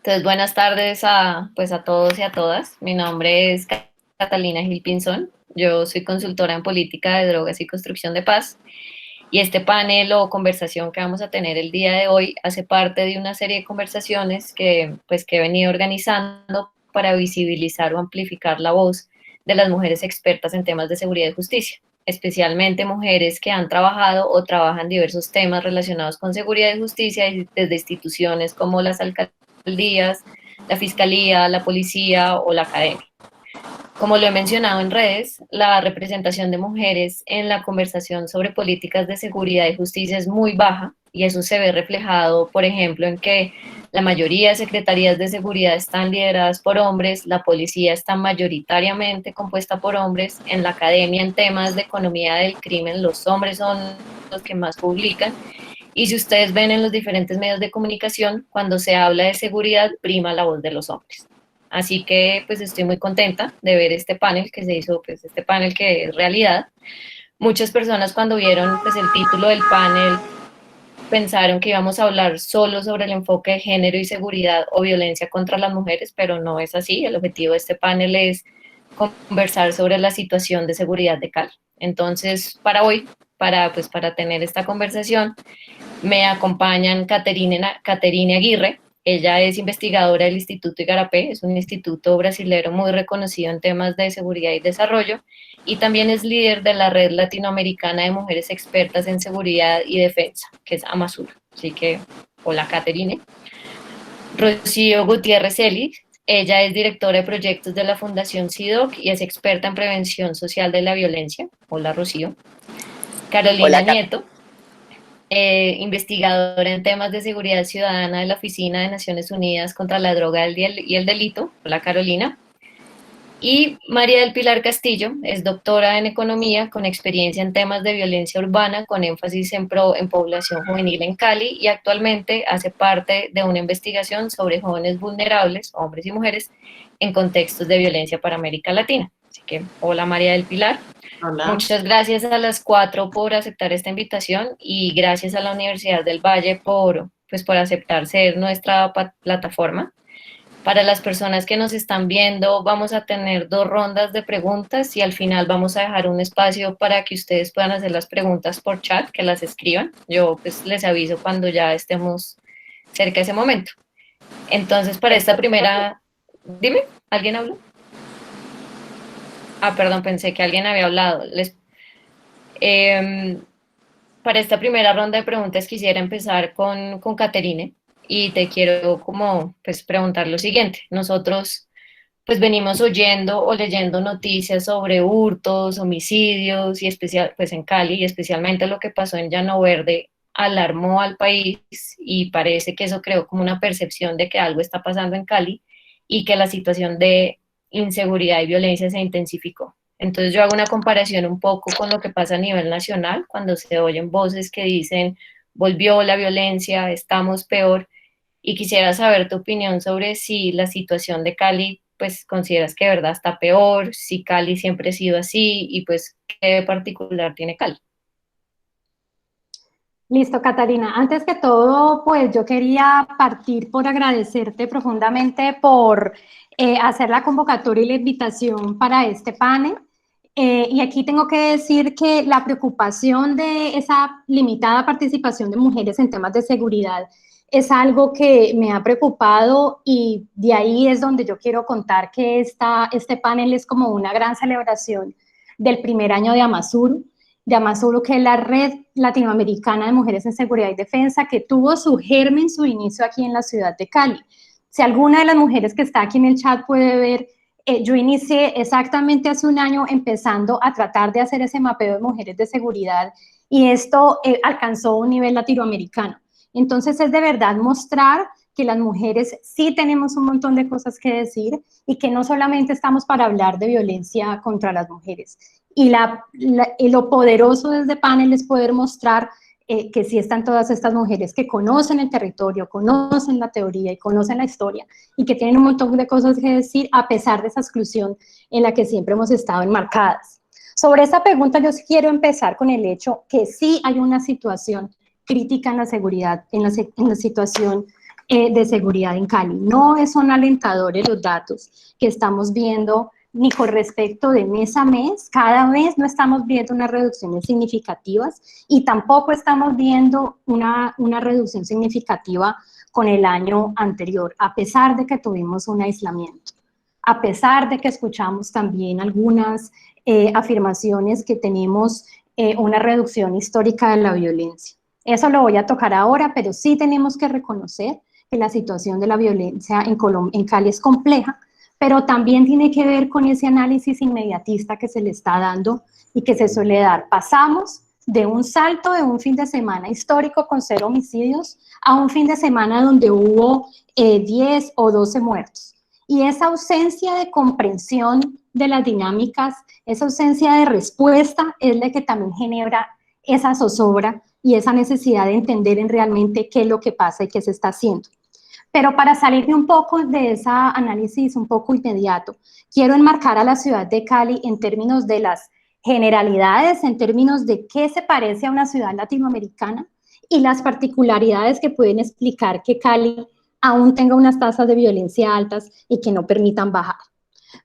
Entonces, buenas tardes a todos y a todas. Mi nombre es Catalina Gil Pinzón. Yo soy consultora en política de drogas y construcción de paz. Y este panel o conversación que vamos a tener el día de hoy hace parte de una serie de conversaciones que he venido organizando para visibilizar o amplificar la voz de las mujeres expertas en temas de seguridad y justicia, especialmente mujeres que han trabajado o trabajan diversos temas relacionados con seguridad y justicia desde instituciones como las alcaldías, la fiscalía, la policía o la academia. Como lo he mencionado en redes, la representación de mujeres en la conversación sobre políticas de seguridad y justicia es muy baja y eso se ve reflejado, por ejemplo, en que la mayoría de secretarías de seguridad están lideradas por hombres, la policía está mayoritariamente compuesta por hombres, en la academia en temas de economía del crimen los hombres son los que más publican y si ustedes ven en los diferentes medios de comunicación, cuando se habla de seguridad, prima la voz de los hombres. Así que pues estoy muy contenta de ver este panel que se hizo, pues este panel que es realidad. Muchas personas cuando vieron pues el título del panel pensaron que íbamos a hablar solo sobre el enfoque de género y seguridad o violencia contra las mujeres, pero no es así. El objetivo de este panel es conversar sobre la situación de seguridad de Cali. Entonces, para hoy, para tener esta conversación, me acompañan Caterine Aguirre. Ella es investigadora del Instituto Igarapé, es un instituto brasilero muy reconocido en temas de seguridad y desarrollo, y también es líder de la Red Latinoamericana de Mujeres Expertas en Seguridad y Defensa, que es AMASUR. Así que, hola Caterine. Rocío Gutiérrez Eli, ella es directora de proyectos de la Fundación CIDOC y es experta en prevención social de la violencia. Hola Rocío. Carolina Hola, Nieto, investigadora en temas de seguridad ciudadana de la Oficina de Naciones Unidas contra la Droga y el Delito. Hola Carolina. Y María del Pilar Castillo es doctora en economía con experiencia en temas de violencia urbana con énfasis en población juvenil en Cali y actualmente hace parte de una investigación sobre jóvenes vulnerables, hombres y mujeres, en contextos de violencia para América Latina. Así que, hola María del Pilar. hola. Muchas gracias a las cuatro por aceptar esta invitación y gracias a la Universidad del Valle por aceptar ser nuestra plataforma. Para las personas que nos están viendo, vamos a tener dos rondas de preguntas y al final vamos a dejar un espacio para que ustedes puedan hacer las preguntas por chat, que las escriban. Yo pues les aviso cuando ya estemos cerca de ese momento. Entonces, para esta primera, dime, ¿alguien habló? Ah, perdón, pensé que alguien había hablado. Eh, para esta primera ronda de preguntas quisiera empezar con Caterine y te quiero como pues preguntar lo siguiente. Nosotros pues venimos oyendo o leyendo noticias sobre hurtos, homicidios y especial pues en Cali y especialmente lo que pasó en Llano Verde alarmó al país y parece que eso creó como una percepción de que algo está pasando en Cali y que la situación de inseguridad y violencia se intensificó. Entonces yo hago una comparación un poco con lo que pasa a nivel nacional, cuando se oyen voces que dicen, volvió la violencia, estamos peor, y quisiera saber tu opinión sobre si la situación de Cali, pues consideras que de verdad está peor, si Cali siempre ha sido así, y pues qué de particular tiene Cali. Listo, Catalina. Antes que todo, pues yo quería partir por agradecerte profundamente por hacer la convocatoria y la invitación para este panel. Y aquí tengo que decir que la preocupación de esa limitada participación de mujeres en temas de seguridad es algo que me ha preocupado y de ahí es donde yo quiero contar que este panel es como una gran celebración del primer año de Amasuru, que es la Red Latinoamericana de Mujeres en Seguridad y Defensa, que tuvo su germen, su inicio aquí en la ciudad de Cali. Si alguna de las mujeres que está aquí en el chat puede ver, yo inicié exactamente hace un año empezando a tratar de hacer ese mapeo de mujeres de seguridad y esto alcanzó un nivel latinoamericano. Entonces es de verdad mostrar que las mujeres sí tenemos un montón de cosas que decir y que no solamente estamos para hablar de violencia contra las mujeres. Y lo poderoso de este panel es poder mostrar que sí están todas estas mujeres que conocen el territorio, conocen la teoría y conocen la historia y que tienen un montón de cosas que decir a pesar de esa exclusión en la que siempre hemos estado enmarcadas. Sobre esta pregunta yo quiero empezar con el hecho que sí hay una situación crítica en la seguridad, en la situación de seguridad en Cali. No son alentadores los datos que estamos viendo ni con respecto de mes a mes. Cada mes no estamos viendo unas reducciones significativas y tampoco estamos viendo una reducción significativa con el año anterior, a pesar de que tuvimos un aislamiento, a pesar de que escuchamos también algunas afirmaciones que tenemos una reducción histórica de la violencia. Eso lo voy a tocar ahora, pero sí tenemos que reconocer que la situación de la violencia en Cali es compleja, pero también tiene que ver con ese análisis inmediatista que se le está dando y que se suele dar. Pasamos de un salto de un fin de semana histórico con 0 homicidios a un fin de semana donde hubo 10 o 12 muertos. Y esa ausencia de comprensión de las dinámicas, esa ausencia de respuesta es la que también genera esa zozobra y esa necesidad de entender en realmente qué es lo que pasa y qué se está haciendo. Pero para salir de un poco de ese análisis un poco inmediato, quiero enmarcar a la ciudad de Cali en términos de las generalidades, en términos de qué se parece a una ciudad latinoamericana y las particularidades que pueden explicar que Cali aún tenga unas tasas de violencia altas y que no permitan bajar.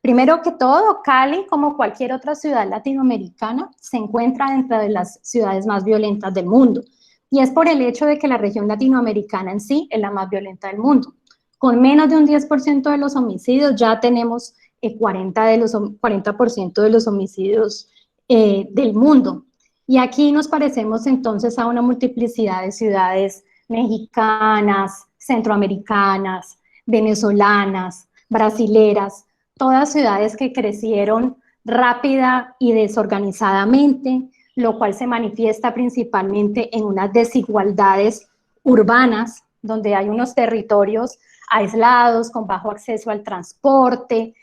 Primero que todo, Cali, como cualquier otra ciudad latinoamericana, se encuentra dentro de las ciudades más violentas del mundo. Y es por el hecho de que la región latinoamericana en sí es la más violenta del mundo. Con menos de un 10% de los homicidios ya tenemos 40% de los homicidios del mundo. Y aquí nos parecemos entonces a una multiplicidad de ciudades mexicanas, centroamericanas, venezolanas, brasileras, todas ciudades que crecieron rápida y desorganizadamente, lo cual se manifiesta principalmente en unas desigualdades urbanas, donde hay unos territorios aislados, con bajo acceso al transporte,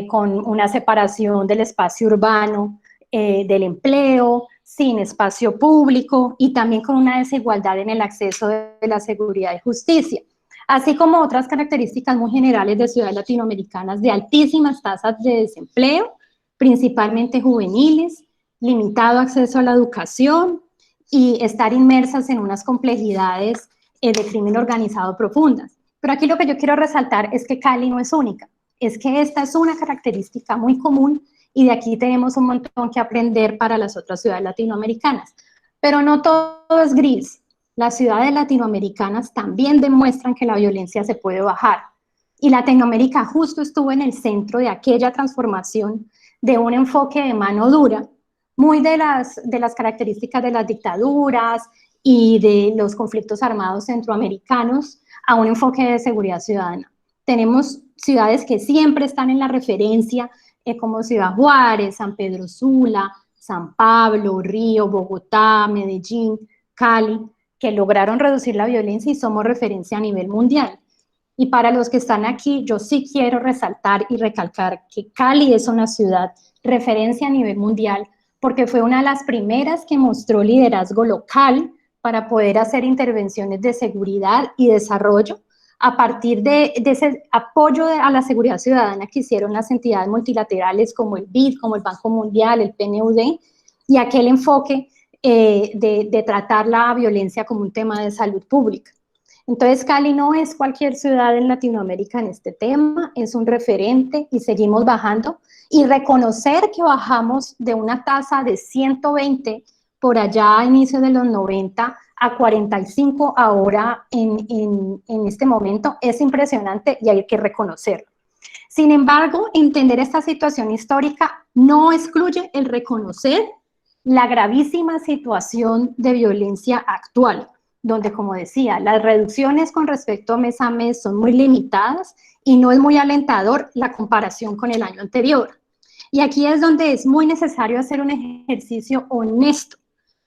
con una separación del espacio urbano, del empleo, sin espacio público y también con una desigualdad en el acceso de la seguridad y justicia, así como otras características muy generales de ciudades latinoamericanas de altísimas tasas de desempleo, principalmente juveniles, limitado acceso a la educación y estar inmersas en unas complejidades de crimen organizado profundas. Pero aquí lo que yo quiero resaltar es que Cali no es única, es que esta es una característica muy común y de aquí tenemos un montón que aprender para las otras ciudades latinoamericanas. Pero no todo es gris. Las ciudades latinoamericanas también demuestran que la violencia se puede bajar. Y Latinoamérica justo estuvo en el centro de aquella transformación de un enfoque de mano dura, muy de las características de las dictaduras y de los conflictos armados centroamericanos, a un enfoque de seguridad ciudadana. Tenemos ciudades que siempre están en la referencia, como Ciudad Juárez, San Pedro Sula, San Pablo, Río, Bogotá, Medellín, Cali, que lograron reducir la violencia y somos referencia a nivel mundial. Y para los que están aquí, yo sí quiero resaltar y recalcar que Cali es una ciudad referencia a nivel mundial porque fue una de las primeras que mostró liderazgo local para poder hacer intervenciones de seguridad y desarrollo a partir de ese apoyo a la seguridad ciudadana que hicieron las entidades multilaterales como el BID, como el Banco Mundial, el PNUD, y aquel enfoque de tratar la violencia como un tema de salud pública. Entonces, Cali no es cualquier ciudad en Latinoamérica en este tema, es un referente y seguimos bajando. Y reconocer que bajamos de una tasa de 120 por allá a inicios de los 90 a 45 ahora en este momento es impresionante y hay que reconocerlo. Sin embargo, entender esta situación histórica no excluye el reconocer la gravísima situación de violencia actual, donde, como decía, las reducciones con respecto a mes son muy limitadas y no es muy alentador la comparación con el año anterior. Y aquí es donde es muy necesario hacer un ejercicio honesto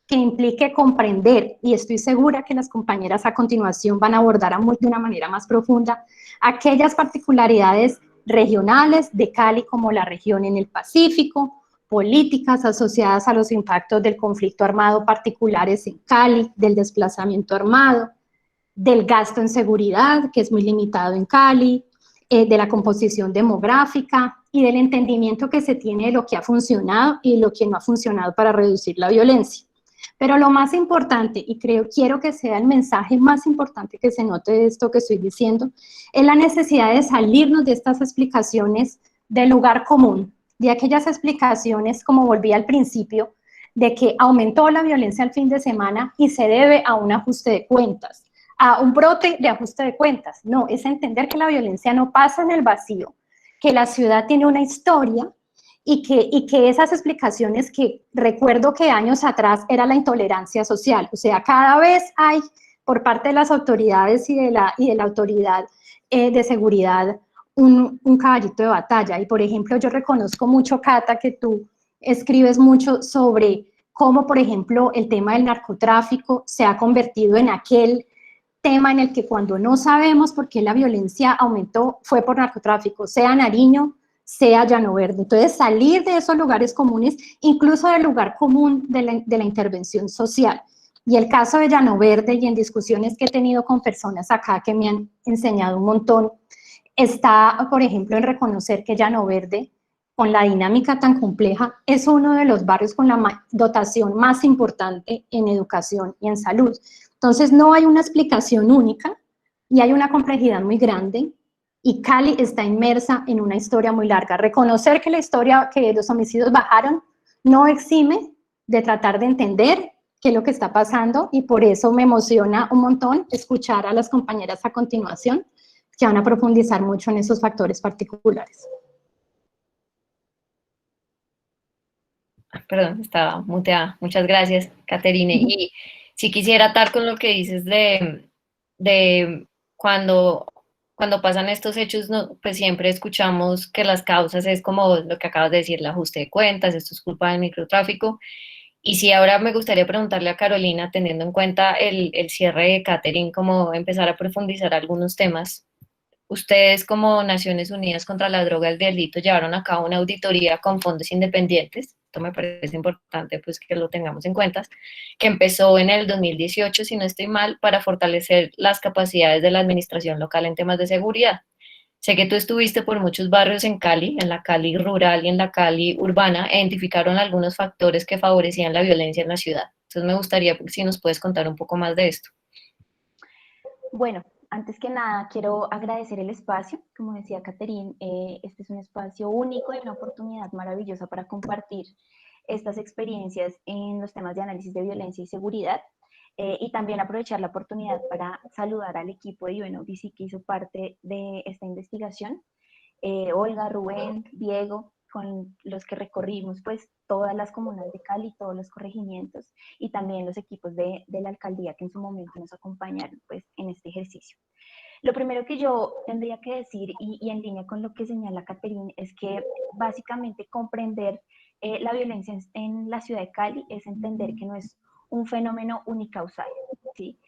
que implique comprender, y estoy segura que las compañeras a continuación van a abordar de una manera más profunda aquellas particularidades regionales de Cali como la región en el Pacífico, políticas asociadas a los impactos del conflicto armado particulares en Cali, del desplazamiento armado, del gasto en seguridad, que es muy limitado en Cali, de la composición demográfica y del entendimiento que se tiene de lo que ha funcionado y lo que no ha funcionado para reducir la violencia. Pero lo más importante, y quiero que sea el mensaje más importante que se note de esto que estoy diciendo, es la necesidad de salirnos de estas explicaciones del lugar común, de aquellas explicaciones, como volví al principio, de que aumentó la violencia el fin de semana y se debe a un ajuste de cuentas, a un brote de ajuste de cuentas. No, es entender que la violencia no pasa en el vacío, que la ciudad tiene una historia y que esas explicaciones que recuerdo que años atrás era la intolerancia social, o sea, cada vez hay por parte de las autoridades y de la autoridad de seguridad un caballito de batalla. Y por ejemplo, yo reconozco mucho, Cata, que tú escribes mucho sobre cómo, por ejemplo, el tema del narcotráfico se ha convertido en aquel tema en el que cuando no sabemos por qué la violencia aumentó, fue por narcotráfico, sea Nariño, sea Llano Verde. Entonces, salir de esos lugares comunes, incluso del lugar común de la intervención social. Y el caso de Llano Verde, y en discusiones que he tenido con personas acá que me han enseñado un montón, está, por ejemplo, en reconocer que Llano Verde, con la dinámica tan compleja, es uno de los barrios con la dotación más importante en educación y en salud. Entonces, no hay una explicación única y hay una complejidad muy grande, y Cali está inmersa en una historia muy larga. Reconocer que la historia, que los homicidios bajaron, no exime de tratar de entender qué es lo que está pasando, y por eso me emociona un montón escuchar a las compañeras a continuación, que van a profundizar mucho en esos factores particulares. Perdón, estaba muteada. Muchas gracias, Caterine. Y si quisiera atar con lo que dices de cuando pasan estos hechos, no, pues siempre escuchamos que las causas es como lo que acabas de decir, el ajuste de cuentas, esto es culpa del microtráfico. Y sí, ahora me gustaría preguntarle a Carolina, teniendo en cuenta el cierre de Catherine, cómo empezar a profundizar algunos temas. Ustedes, como Naciones Unidas contra la Droga y el Delito, llevaron a cabo una auditoría con fondos independientes. Esto me parece importante, pues, que lo tengamos en cuenta, que empezó en el 2018, si no estoy mal, para fortalecer las capacidades de la administración local en temas de seguridad. Sé que tú estuviste por muchos barrios en Cali, en la Cali rural y en la Cali urbana, e identificaron algunos factores que favorecían la violencia en la ciudad. Entonces me gustaría si nos puedes contar un poco más de esto. Bueno, antes que nada quiero agradecer el espacio. Como decía Caterine, este es un espacio único y una oportunidad maravillosa para compartir estas experiencias en los temas de análisis de violencia y seguridad. Y también aprovechar la oportunidad para saludar al equipo de UNODC que hizo parte de esta investigación. Olga, Rubén, Diego, con los que recorrimos pues todas las comunas de Cali, todos los corregimientos, y también los equipos de la alcaldía que en su momento nos acompañaron pues en este ejercicio. Lo primero que yo tendría que decir, y en línea con lo que señala Caterine, es que básicamente comprender la violencia en la ciudad de Cali es entender que no es un fenómeno unicausal, ¿sí?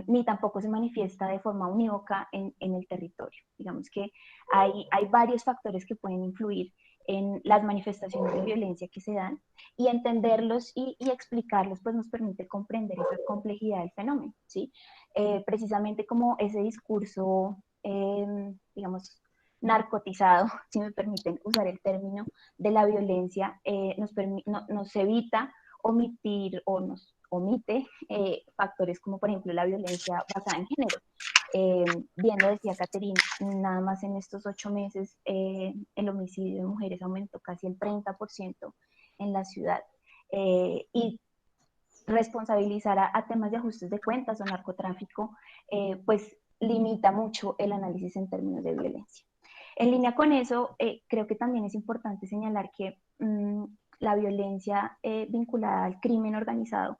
Ni tampoco se manifiesta de forma unívoca en el territorio. Digamos que hay varios factores que pueden influir en las manifestaciones de violencia que se dan, y entenderlos y explicarlos pues nos permite comprender esa complejidad del fenómeno, ¿sí? Precisamente como ese discurso, digamos, narcotizado, si me permiten usar el término, de la violencia, nos evita omitir o nos omite factores como por ejemplo la violencia basada en género. Bien lo decía Caterine, nada más en estos 8 meses el homicidio de mujeres aumentó casi el 30% en la ciudad. Y responsabilizar a temas de ajustes de cuentas o narcotráfico, pues limita mucho el análisis en términos de violencia. En línea con eso, creo que también es importante señalar que la violencia vinculada al crimen organizado,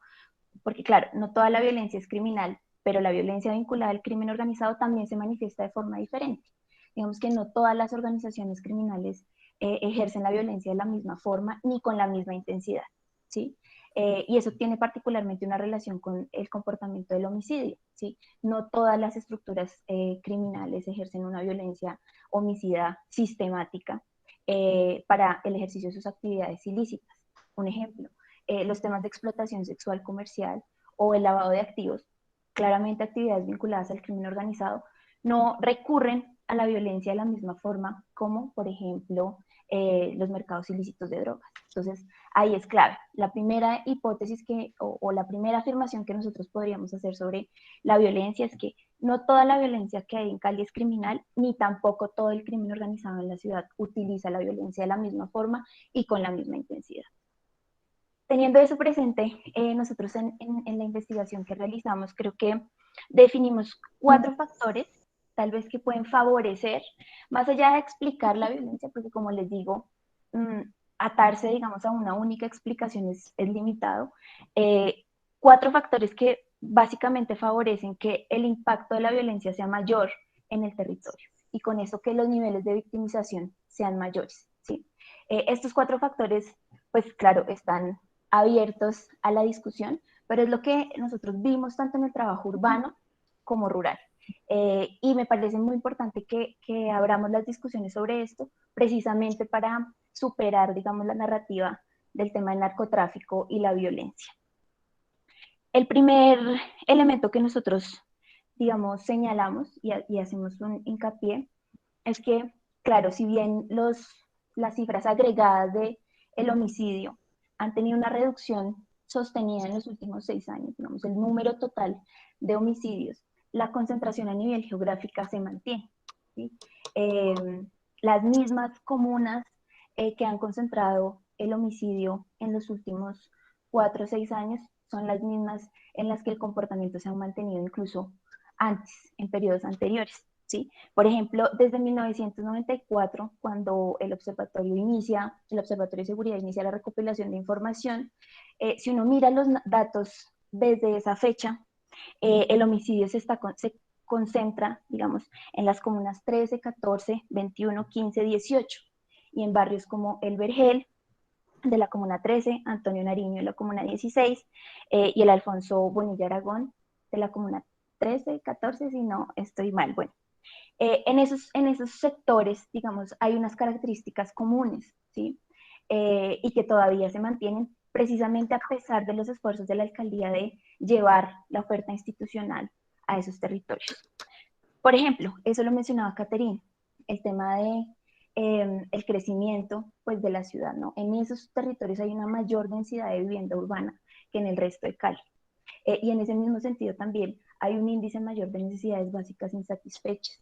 porque claro, no toda la violencia es criminal, pero la violencia vinculada al crimen organizado también se manifiesta de forma diferente. Digamos que no todas las organizaciones criminales ejercen la violencia de la misma forma ni con la misma intensidad, ¿sí? Y eso tiene particularmente una relación con el comportamiento del homicidio, ¿sí? No todas las estructuras criminales ejercen una violencia homicida sistemática para el ejercicio de sus actividades ilícitas. Un ejemplo, los temas de explotación sexual comercial o el lavado de activos, claramente actividades vinculadas al crimen organizado, no recurren a la violencia de la misma forma como, por ejemplo, los mercados ilícitos de drogas. Entonces, ahí es clave. La primera hipótesis o la primera afirmación que nosotros podríamos hacer sobre la violencia es que no toda la violencia que hay en Cali es criminal, ni tampoco todo el crimen organizado en la ciudad utiliza la violencia de la misma forma y con la misma intensidad. Teniendo eso presente, nosotros en la investigación que realizamos creo que definimos 4 factores tal vez que pueden favorecer, más allá de explicar la violencia, porque como les digo, atarse, digamos, a una única explicación es limitado. 4 factores que básicamente favorecen que el impacto de la violencia sea mayor en el territorio y con eso que los niveles de victimización sean mayores, ¿sí? Estos 4 factores, pues claro, están abiertos a la discusión, pero es lo que nosotros vimos tanto en el trabajo urbano como rural. Y me parece muy importante que abramos las discusiones sobre esto, precisamente para superar, digamos, la narrativa del tema del narcotráfico y la violencia. El primer elemento que nosotros, digamos, señalamos y hacemos un hincapié es que, claro, si bien las cifras agregadas del homicidio han tenido una reducción sostenida en los últimos 6 años, digamos, el número total de homicidios, la concentración a nivel geográfica se mantiene, ¿sí? Las mismas comunas que han concentrado el homicidio en los últimos 4 o 6 años son las mismas en las que el comportamiento se ha mantenido incluso antes, en periodos anteriores, ¿sí? Por ejemplo, desde 1994, cuando el Observatorio de Seguridad inicia la recopilación de información, si uno mira los datos desde esa fecha, el homicidio se concentra, digamos, en las comunas 13, 14, 21, 15, 18, y en barrios como El Vergel, de la comuna 13, Antonio Nariño de la comuna 16, y el Alfonso Bonilla Aragón de la comuna 13, 14, si no estoy mal. Bueno, en esos sectores, digamos, hay unas características comunes, ¿sí? Y que todavía se mantienen precisamente a pesar de los esfuerzos de la alcaldía de llevar la oferta institucional a esos territorios. Por ejemplo, eso lo mencionaba Caterine, el tema de el crecimiento pues, de la ciudad, ¿no? En esos territorios hay una mayor densidad de vivienda urbana que en el resto de Cali. Y en ese mismo sentido también hay un índice mayor de necesidades básicas insatisfechas.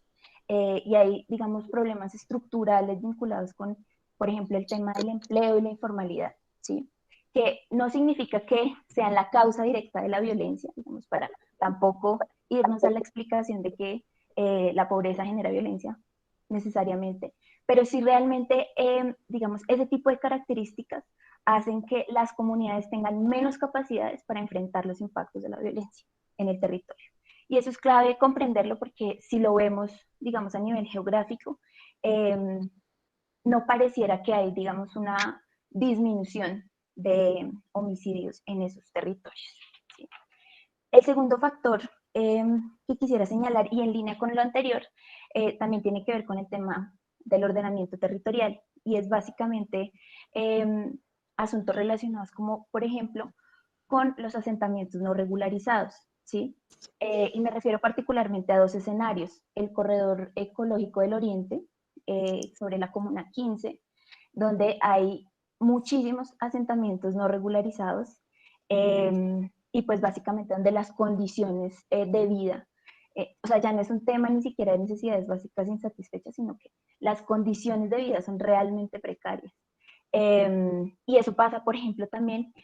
Y hay, digamos, problemas estructurales vinculados con, por ejemplo, el tema del empleo y la informalidad, ¿sí? Que no significa que sean la causa directa de la violencia, digamos, para tampoco irnos a la explicación de que la pobreza genera violencia necesariamente, pero sí realmente, digamos, ese tipo de características hacen que las comunidades tengan menos capacidades para enfrentar los impactos de la violencia en el territorio. Y eso es clave comprenderlo porque si lo vemos, digamos, a nivel geográfico, no pareciera que hay, digamos, una disminución de homicidios en esos territorios. ¿Sí? El segundo factor que quisiera señalar, y en línea con lo anterior, también tiene que ver con el tema del ordenamiento territorial, y es básicamente asuntos relacionados como, por ejemplo, con los asentamientos no regularizados, ¿sí? Y me refiero particularmente a 2 escenarios, el corredor ecológico del Oriente, sobre la comuna 15, donde hay muchísimos asentamientos no regularizados, y pues básicamente donde las condiciones de vida, o sea, ya no es un tema ni siquiera de necesidades básicas insatisfechas, sino que las condiciones de vida son realmente precarias. Y eso pasa, por ejemplo, también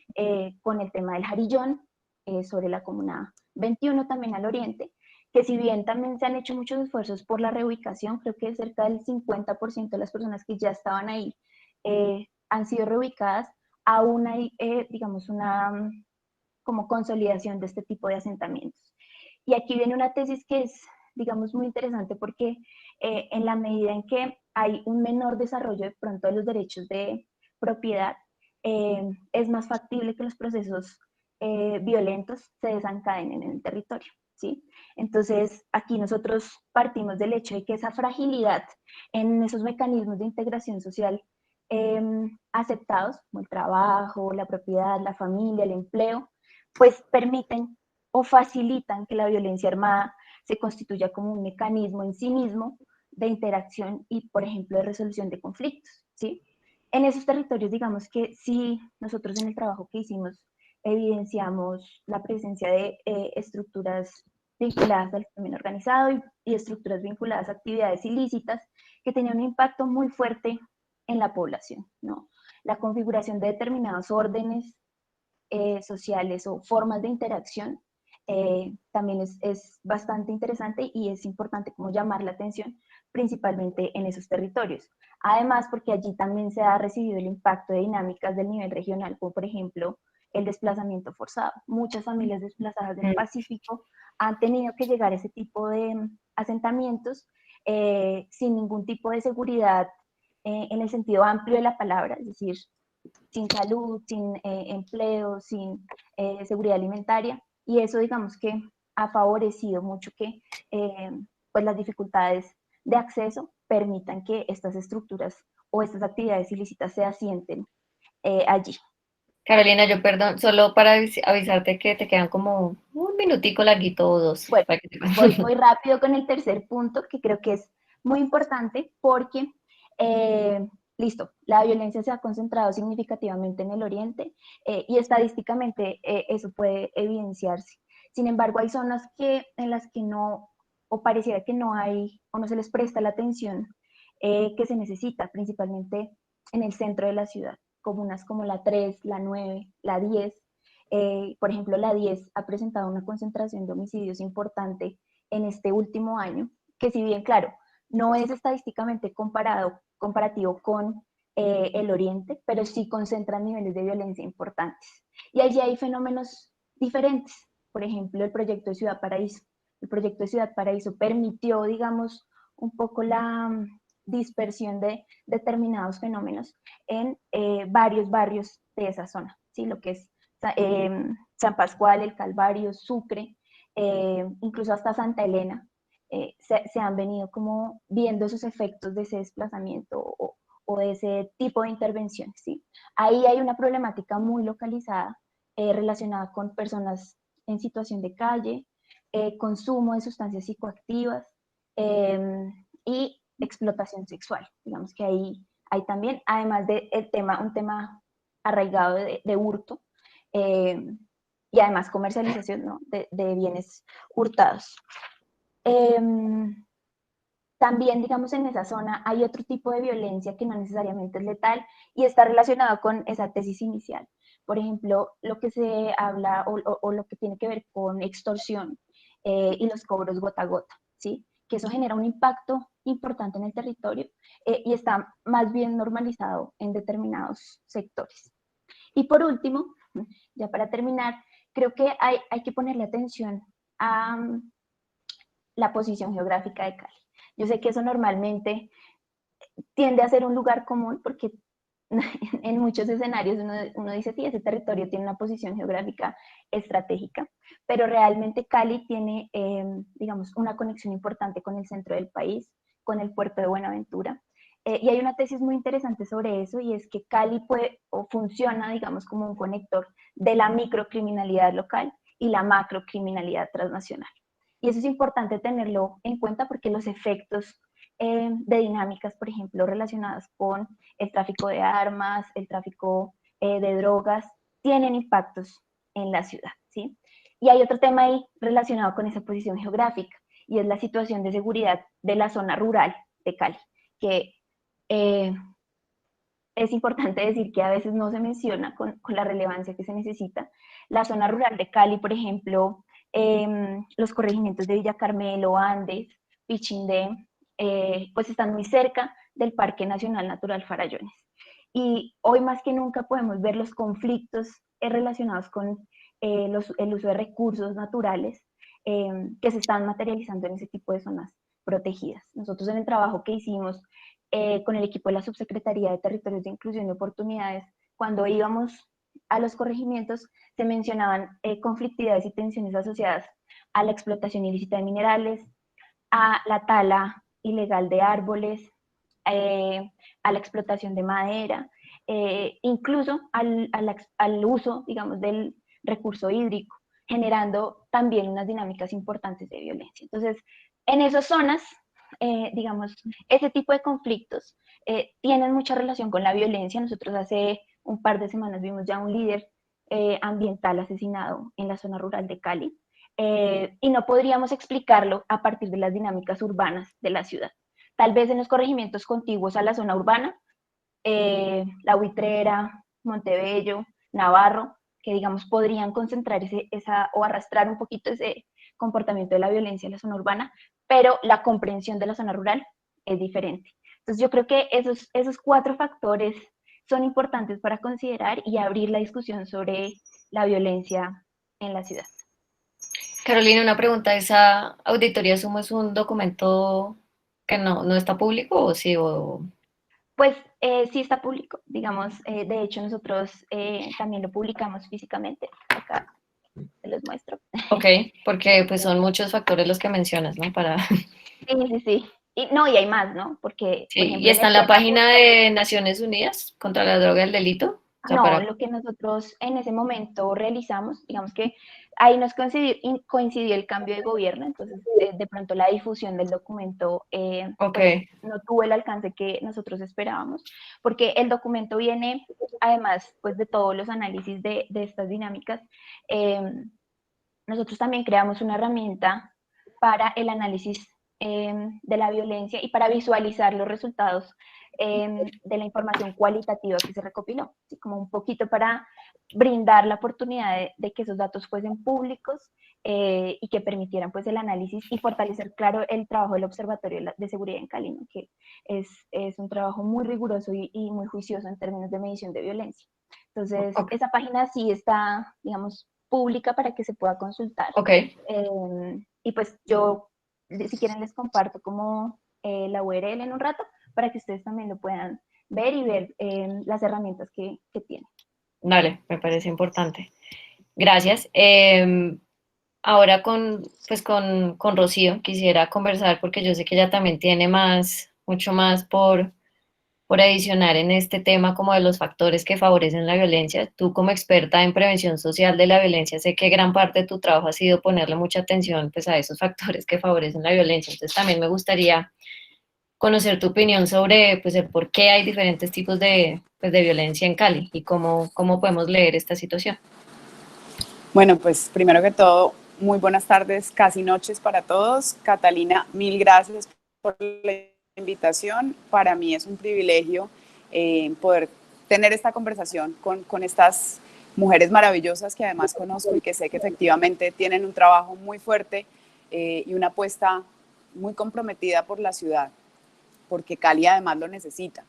con el tema del Jarillón, sobre la comuna 21, también al oriente, que si bien también se han hecho muchos esfuerzos por la reubicación, creo que cerca del 50% de las personas que ya estaban ahí han sido reubicadas, aún hay, digamos, una como consolidación de este tipo de asentamientos. Y aquí viene una tesis que es, digamos, muy interesante porque en la medida en que hay un menor desarrollo de pronto de los derechos de propiedad, es más factible que los procesos violentos se desencadenen en el territorio, ¿sí? Entonces, aquí nosotros partimos del hecho de que esa fragilidad en esos mecanismos de integración social aceptados, como el trabajo, la propiedad, la familia, el empleo, pues permiten o facilitan que la violencia armada se constituya como un mecanismo en sí mismo de interacción y, por ejemplo, de resolución de conflictos, ¿sí? En esos territorios, digamos que sí, nosotros en el trabajo que hicimos evidenciamos la presencia de estructuras vinculadas al crimen organizado y estructuras vinculadas a actividades ilícitas que tenían un impacto muy fuerte en la población, ¿no? La configuración de determinados órdenes sociales o formas de interacción también es bastante interesante y es importante como llamar la atención principalmente en esos territorios. Además, porque allí también se ha recibido el impacto de dinámicas del nivel regional, como por ejemplo el desplazamiento forzado. Muchas familias desplazadas del Pacífico han tenido que llegar a ese tipo de asentamientos sin ningún tipo de seguridad en el sentido amplio de la palabra, es decir, sin salud, sin empleo, sin seguridad alimentaria, y eso digamos que ha favorecido mucho que pues las dificultades de acceso permitan que estas estructuras o estas actividades ilícitas se asienten allí. Carolina, yo perdón, solo para avisarte que te quedan como un minutico larguito o dos. Bueno, Para que te... voy rápido con el tercer punto, que creo que es muy importante porque, listo, la violencia se ha concentrado significativamente en el oriente y estadísticamente eso puede evidenciarse. Sin embargo, hay zonas en las que no, o pareciera que no hay, o no se les presta la atención que se necesita, principalmente en el centro de la ciudad, comunas como la 3, la 9, la 10. Por ejemplo, la 10 ha presentado una concentración de homicidios importante en este último año, que si bien, claro, no es estadísticamente comparativo con el oriente, pero sí concentra niveles de violencia importantes. Y allí hay fenómenos diferentes. Por ejemplo, el proyecto de Ciudad Paraíso. El proyecto de Ciudad Paraíso permitió, digamos, un poco la dispersión de determinados fenómenos en varios barrios de esa zona, ¿sí? Lo que es San Pascual, el Calvario, Sucre, incluso hasta Santa Elena, se han venido como viendo esos efectos de ese desplazamiento o de ese tipo de intervenciones, ¿sí? Ahí hay una problemática muy localizada relacionada con personas en situación de calle, consumo de sustancias psicoactivas y explotación sexual. Digamos que ahí hay también, además de un tema arraigado de hurto, y además comercialización, ¿no? de bienes hurtados. También, digamos, en esa zona hay otro tipo de violencia que no necesariamente es letal y está relacionado con esa tesis inicial. Por ejemplo, lo que se habla o lo que tiene que ver con extorsión y los cobros gota a gota, ¿sí? Que eso genera un impacto importante en el territorio y está más bien normalizado en determinados sectores. Y por último, ya para terminar, creo que hay que ponerle atención a la posición geográfica de Cali. Yo sé que eso normalmente tiende a ser un lugar común porque en muchos escenarios uno dice, sí, ese territorio tiene una posición geográfica estratégica, pero realmente Cali tiene, digamos, una conexión importante con el centro del país, con el puerto de Buenaventura. Y hay una tesis muy interesante sobre eso y es que Cali puede o funciona, digamos, como un conector de la microcriminalidad local y la macrocriminalidad transnacional. Y eso es importante tenerlo en cuenta porque los efectos de dinámicas, por ejemplo, relacionadas con el tráfico de armas, el tráfico de drogas, tienen impactos en la ciudad, ¿sí? Y hay otro tema ahí relacionado con esa posición geográfica, y es la situación de seguridad de la zona rural de Cali, que es importante decir que a veces no se menciona con la relevancia que se necesita. La zona rural de Cali, por ejemplo, los corregimientos de Villa Carmelo, Andes, Pichindé, pues están muy cerca del Parque Nacional Natural Farallones. Y hoy más que nunca podemos ver los conflictos relacionados con el uso de recursos naturales que se están materializando en ese tipo de zonas protegidas. Nosotros en el trabajo que hicimos con el equipo de la Subsecretaría de Territorios de Inclusión y Oportunidades, cuando íbamos a los corregimientos, se mencionaban conflictividades y tensiones asociadas a la explotación ilícita de minerales, a la tala ilegal de árboles, a la explotación de madera, incluso al uso, digamos, del recurso hídrico, generando también unas dinámicas importantes de violencia. Entonces, en esas zonas digamos, ese tipo de conflictos tienen mucha relación con la violencia. Nosotros hace un par de semanas vimos ya un líder ambiental asesinado en la zona rural de Cali, y no podríamos explicarlo a partir de las dinámicas urbanas de la ciudad. Tal vez en los corregimientos contiguos a la zona urbana, La Buitrera, Montebello, Navarro, que digamos podrían concentrar o arrastrar un poquito ese comportamiento de la violencia en la zona urbana, pero la comprensión de la zona rural es diferente. Entonces yo creo que esos 4 factores son importantes para considerar y abrir la discusión sobre la violencia en la ciudad. Carolina, una pregunta, ¿esa auditoría Sumo es un documento que no está público o sí? Pues sí está público, digamos, de hecho nosotros también lo publicamos físicamente, acá se los muestro. Ok, porque pues son muchos factores los que mencionas, ¿no? Para... Sí. Y hay más, ¿no? Porque, por Sí, y ejemplo, en está el en la tema página de Naciones Unidas contra la droga y el delito. O sea, no, para... lo que nosotros en ese momento realizamos, digamos que ahí nos coincidió el cambio de gobierno, entonces de pronto la difusión del documento Ok, pues no tuvo el alcance que nosotros esperábamos, porque el documento viene, además pues de todos los análisis de estas dinámicas, nosotros también creamos una herramienta para el análisis de la violencia y para visualizar los resultados de la información cualitativa que se recopiló, así como un poquito para brindar la oportunidad de que esos datos fuesen públicos y que permitieran pues el análisis y fortalecer, claro, el trabajo del Observatorio de Seguridad en Cali, ¿no? Que es un trabajo muy riguroso y muy juicioso en términos de medición de violencia. Entonces, ok, esa página sí está, digamos, pública para que se pueda consultar. ok. Y pues yo, si quieren, les comparto como la URL en un rato para que ustedes también lo puedan ver y ver las herramientas que tienen. Dale, me parece importante. Gracias. Ahora con Rocío quisiera conversar porque yo sé que ella también tiene mucho más por adicionar en este tema como de los factores que favorecen la violencia. Tú como experta en prevención social de la violencia, sé que gran parte de tu trabajo ha sido ponerle mucha atención pues a esos factores que favorecen la violencia. Entonces también me gustaría conocer tu opinión sobre pues el por qué hay diferentes tipos de violencia en Cali y cómo podemos leer esta situación. Bueno, pues primero que todo, muy buenas tardes, casi noches para todos. Catalina, mil gracias por la invitación. Para mí es un privilegio poder tener esta conversación con estas mujeres maravillosas que además conozco y que sé que efectivamente tienen un trabajo muy fuerte y una apuesta muy comprometida por la ciudad, porque Cali además lo necesita.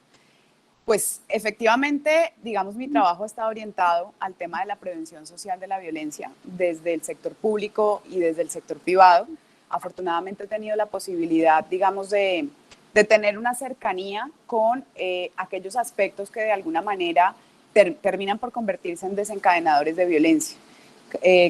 Pues efectivamente, digamos, mi trabajo está orientado al tema de la prevención social de la violencia desde el sector público y desde el sector privado. Afortunadamente he tenido la posibilidad, digamos, de tener una cercanía con aquellos aspectos que de alguna manera terminan por convertirse en desencadenadores de violencia.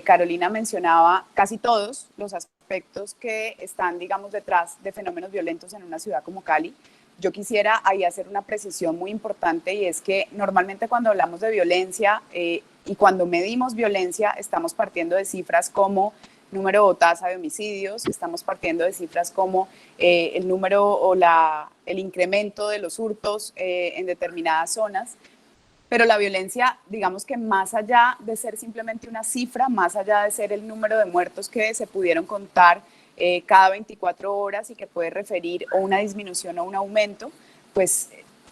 Carolina mencionaba casi todos los aspectos que están, digamos, detrás de fenómenos violentos en una ciudad como Cali. Yo quisiera ahí hacer una precisión muy importante y es que normalmente cuando hablamos de violencia y cuando medimos violencia estamos partiendo de cifras como número o tasa de homicidios, estamos partiendo de cifras como el número o el incremento de los hurtos en determinadas zonas. Pero la violencia, digamos que más allá de ser simplemente una cifra, más allá de ser el número de muertos que se pudieron contar cada 24 horas y que puede referir o una disminución o un aumento, pues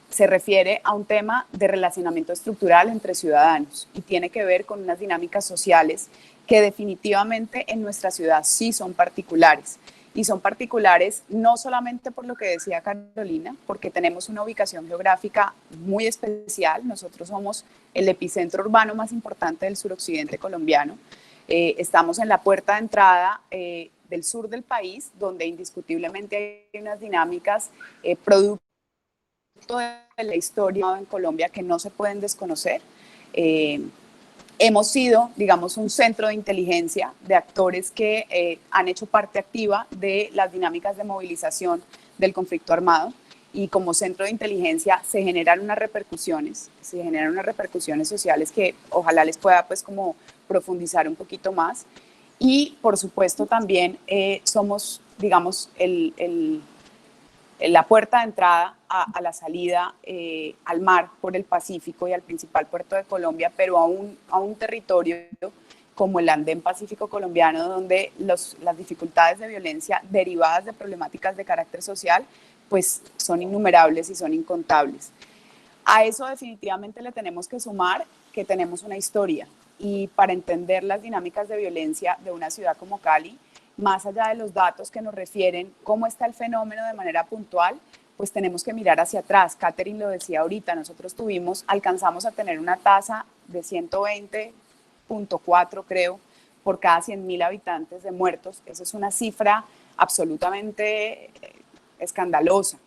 se refiere a un tema de relacionamiento estructural entre ciudadanos y tiene que ver con unas dinámicas sociales que definitivamente en nuestra ciudad sí son particulares. Y son particulares no solamente por lo que decía Carolina, porque tenemos una ubicación geográfica muy especial. Nosotros somos el epicentro urbano más importante del suroccidente colombiano. Estamos en la puerta de entrada del sur del país, donde indiscutiblemente hay unas dinámicas producto de la historia en Colombia que no se pueden desconocer. Hemos sido, digamos, un centro de inteligencia de actores que han hecho parte activa de las dinámicas de movilización del conflicto armado y como centro de inteligencia se generan unas repercusiones sociales que ojalá les pueda pues como profundizar un poquito más y por supuesto también somos, digamos, la puerta de entrada a la salida al mar por el Pacífico y al principal puerto de Colombia, pero a un territorio como el andén pacífico colombiano, donde las dificultades de violencia derivadas de problemáticas de carácter social, pues son innumerables y son incontables. A eso definitivamente le tenemos que sumar que tenemos una historia, y para entender las dinámicas de violencia de una ciudad como Cali, más allá de los datos que nos refieren cómo está el fenómeno de manera puntual, pues tenemos que mirar hacia atrás. Catherine lo decía ahorita, nosotros alcanzamos a tener una tasa de 120.4, creo, por cada 100.000 habitantes de muertos. Esa es una cifra absolutamente escandalosa.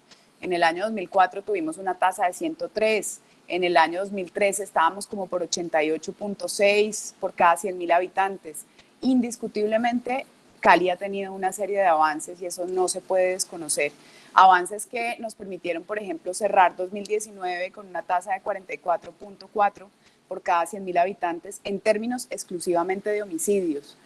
En el año 2004 tuvimos una tasa de 103. En el año 2013 estábamos como por 88.6 por cada 100.000 habitantes. Indiscutiblemente, Cali ha tenido una serie de avances y eso no se puede desconocer. Avances que nos permitieron, por ejemplo, cerrar 2019 con una tasa de 44.4 por cada 100.000 habitantes en términos exclusivamente de homicidios.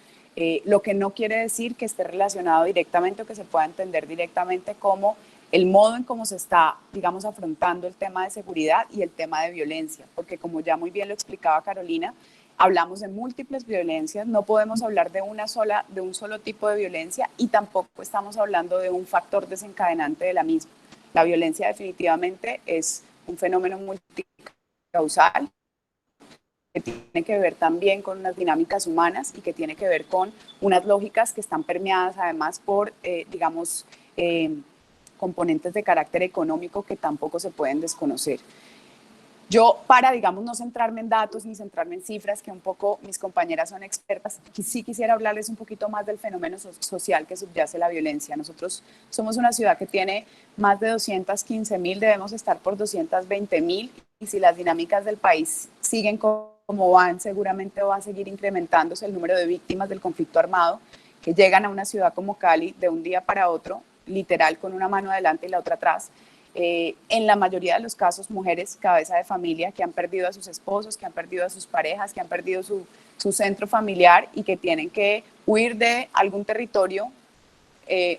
Lo que no quiere decir que esté relacionado directamente o que se pueda entender directamente como el modo en cómo se está, digamos, afrontando el tema de seguridad y el tema de violencia, porque como ya muy bien lo explicaba Carolina, hablamos de múltiples violencias, no podemos hablar de un solo tipo de violencia y tampoco estamos hablando de un factor desencadenante de la misma. La violencia definitivamente es un fenómeno multicausal que tiene que ver también con unas dinámicas humanas y que tiene que ver con unas lógicas que están permeadas además por, componentes de carácter económico que tampoco se pueden desconocer. Yo, para, digamos, no centrarme en datos ni centrarme en cifras, que un poco mis compañeras son expertas, sí quisiera hablarles un poquito más del fenómeno social que subyace la violencia. Nosotros somos una ciudad que tiene más de 215.000, debemos estar por 220.000, y si las dinámicas del país siguen como van, seguramente va a seguir incrementándose el número de víctimas del conflicto armado que llegan a una ciudad como Cali de un día para otro, literal, con una mano adelante y la otra atrás. En la mayoría de los casos, mujeres cabeza de familia que han perdido a sus esposos, que han perdido a sus parejas, que han perdido su centro familiar y que tienen que huir de algún territorio,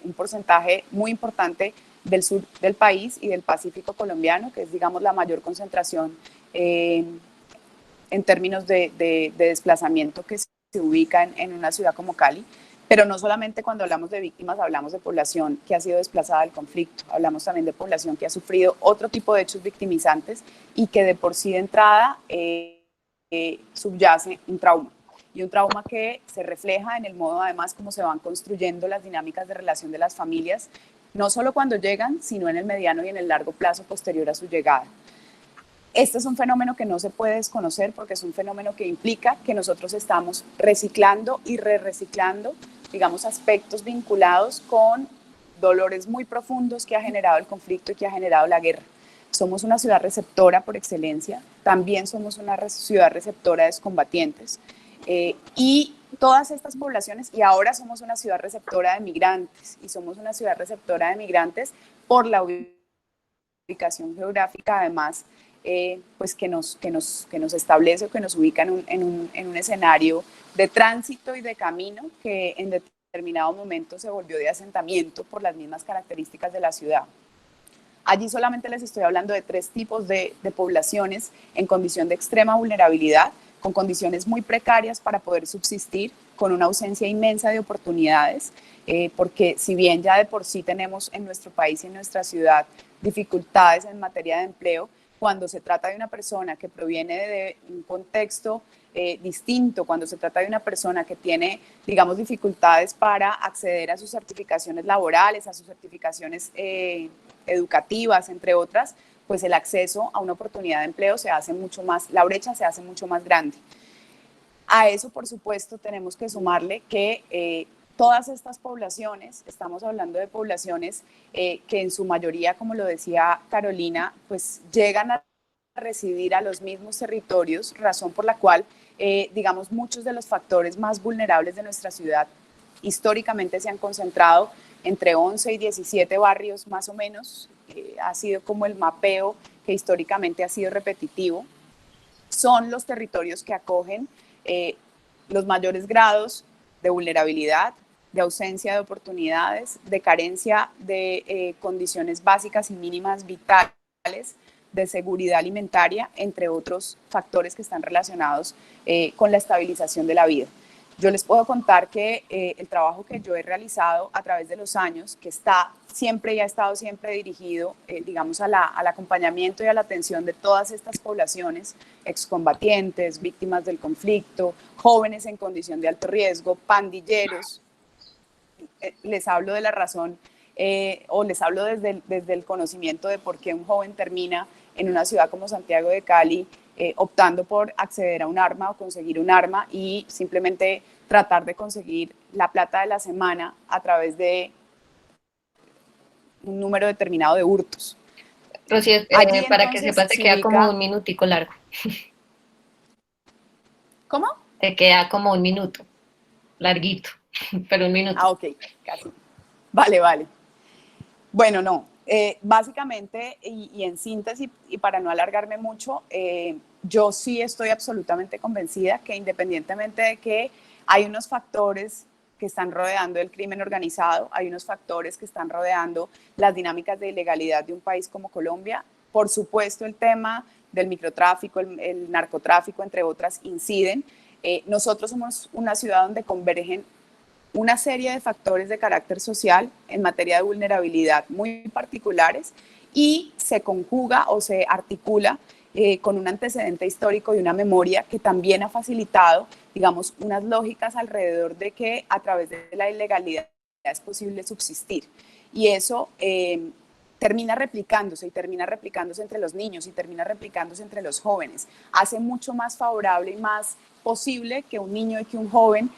un porcentaje muy importante del sur del país y del Pacífico colombiano, que es, digamos, la mayor concentración en términos de desplazamiento que se ubica en una ciudad como Cali. Pero no solamente cuando hablamos de víctimas hablamos de población que ha sido desplazada del conflicto, hablamos también de población que ha sufrido otro tipo de hechos victimizantes y que de por sí de entrada subyace un trauma. Y un trauma que se refleja en el modo además como se van construyendo las dinámicas de relación de las familias, no solo cuando llegan, sino en el mediano y en el largo plazo posterior a su llegada. Este es un fenómeno que no se puede desconocer porque es un fenómeno que implica que nosotros estamos reciclando y reciclando, digamos, aspectos vinculados con dolores muy profundos que ha generado el conflicto y que ha generado la guerra. Somos una ciudad receptora por excelencia, también somos una ciudad receptora de excombatientes y todas estas poblaciones, y ahora somos una ciudad receptora de migrantes, y somos una ciudad receptora de migrantes por la ubicación geográfica, además, pues que nos establece o que nos ubica en un escenario de tránsito y de camino que en determinado momento se volvió de asentamiento por las mismas características de la ciudad. Allí solamente les estoy hablando de 3 tipos de poblaciones en condición de extrema vulnerabilidad, con condiciones muy precarias para poder subsistir, con una ausencia inmensa de oportunidades, porque si bien ya de por sí tenemos en nuestro país y en nuestra ciudad dificultades en materia de empleo, cuando se trata de una persona que proviene de un contexto distinto, cuando se trata de una persona que tiene, digamos, dificultades para acceder a sus certificaciones laborales, a sus certificaciones educativas, entre otras, pues el acceso a una oportunidad de empleo se hace mucho más, la brecha se hace mucho más grande. A eso, por supuesto, tenemos que sumarle que todas estas poblaciones, estamos hablando de poblaciones que en su mayoría, como lo decía Carolina, pues llegan a residir a los mismos territorios, razón por la cual, digamos, muchos de los factores más vulnerables de nuestra ciudad históricamente se han concentrado entre 11 y 17 barrios más o menos, ha sido como el mapeo que históricamente ha sido repetitivo. Son los territorios que acogen los mayores grados de vulnerabilidad, de ausencia de oportunidades, de carencia de condiciones básicas y mínimas vitales, de seguridad alimentaria, entre otros factores que están relacionados con la estabilización de la vida. Yo les puedo contar que el trabajo que yo he realizado a través de los años, que está siempre y ha estado siempre dirigido, digamos, al acompañamiento y a la atención de todas estas poblaciones, excombatientes, víctimas del conflicto, jóvenes en condición de alto riesgo, pandilleros. Les hablo de la razón o les hablo desde el conocimiento de por qué un joven termina en una ciudad como Santiago de Cali optando por acceder a un arma o conseguir un arma y simplemente tratar de conseguir la plata de la semana a través de un número determinado de hurtos. Rocío, Allí, para entonces, que sepas, te se queda como ubica... un minutico largo. ¿Cómo? Te queda como un minuto, larguito, pero un minuto. Ah, ok, casi. Vale, vale. Bueno, no. Básicamente, y en síntesis, y para no alargarme mucho, yo sí estoy absolutamente convencida que independientemente de que hay unos factores que están rodeando el crimen organizado, hay unos factores que están rodeando las dinámicas de ilegalidad de un país como Colombia, por supuesto el tema del microtráfico, el narcotráfico, entre otras, inciden. Nosotros somos una ciudad donde convergen una serie de factores de carácter social en materia de vulnerabilidad muy particulares y se conjuga o se articula con un antecedente histórico y una memoria que también ha facilitado, digamos, unas lógicas alrededor de que a través de la ilegalidad es posible subsistir. Y eso termina replicándose entre los niños y termina replicándose entre los jóvenes. Hace mucho más favorable y más posible que un niño y que un joven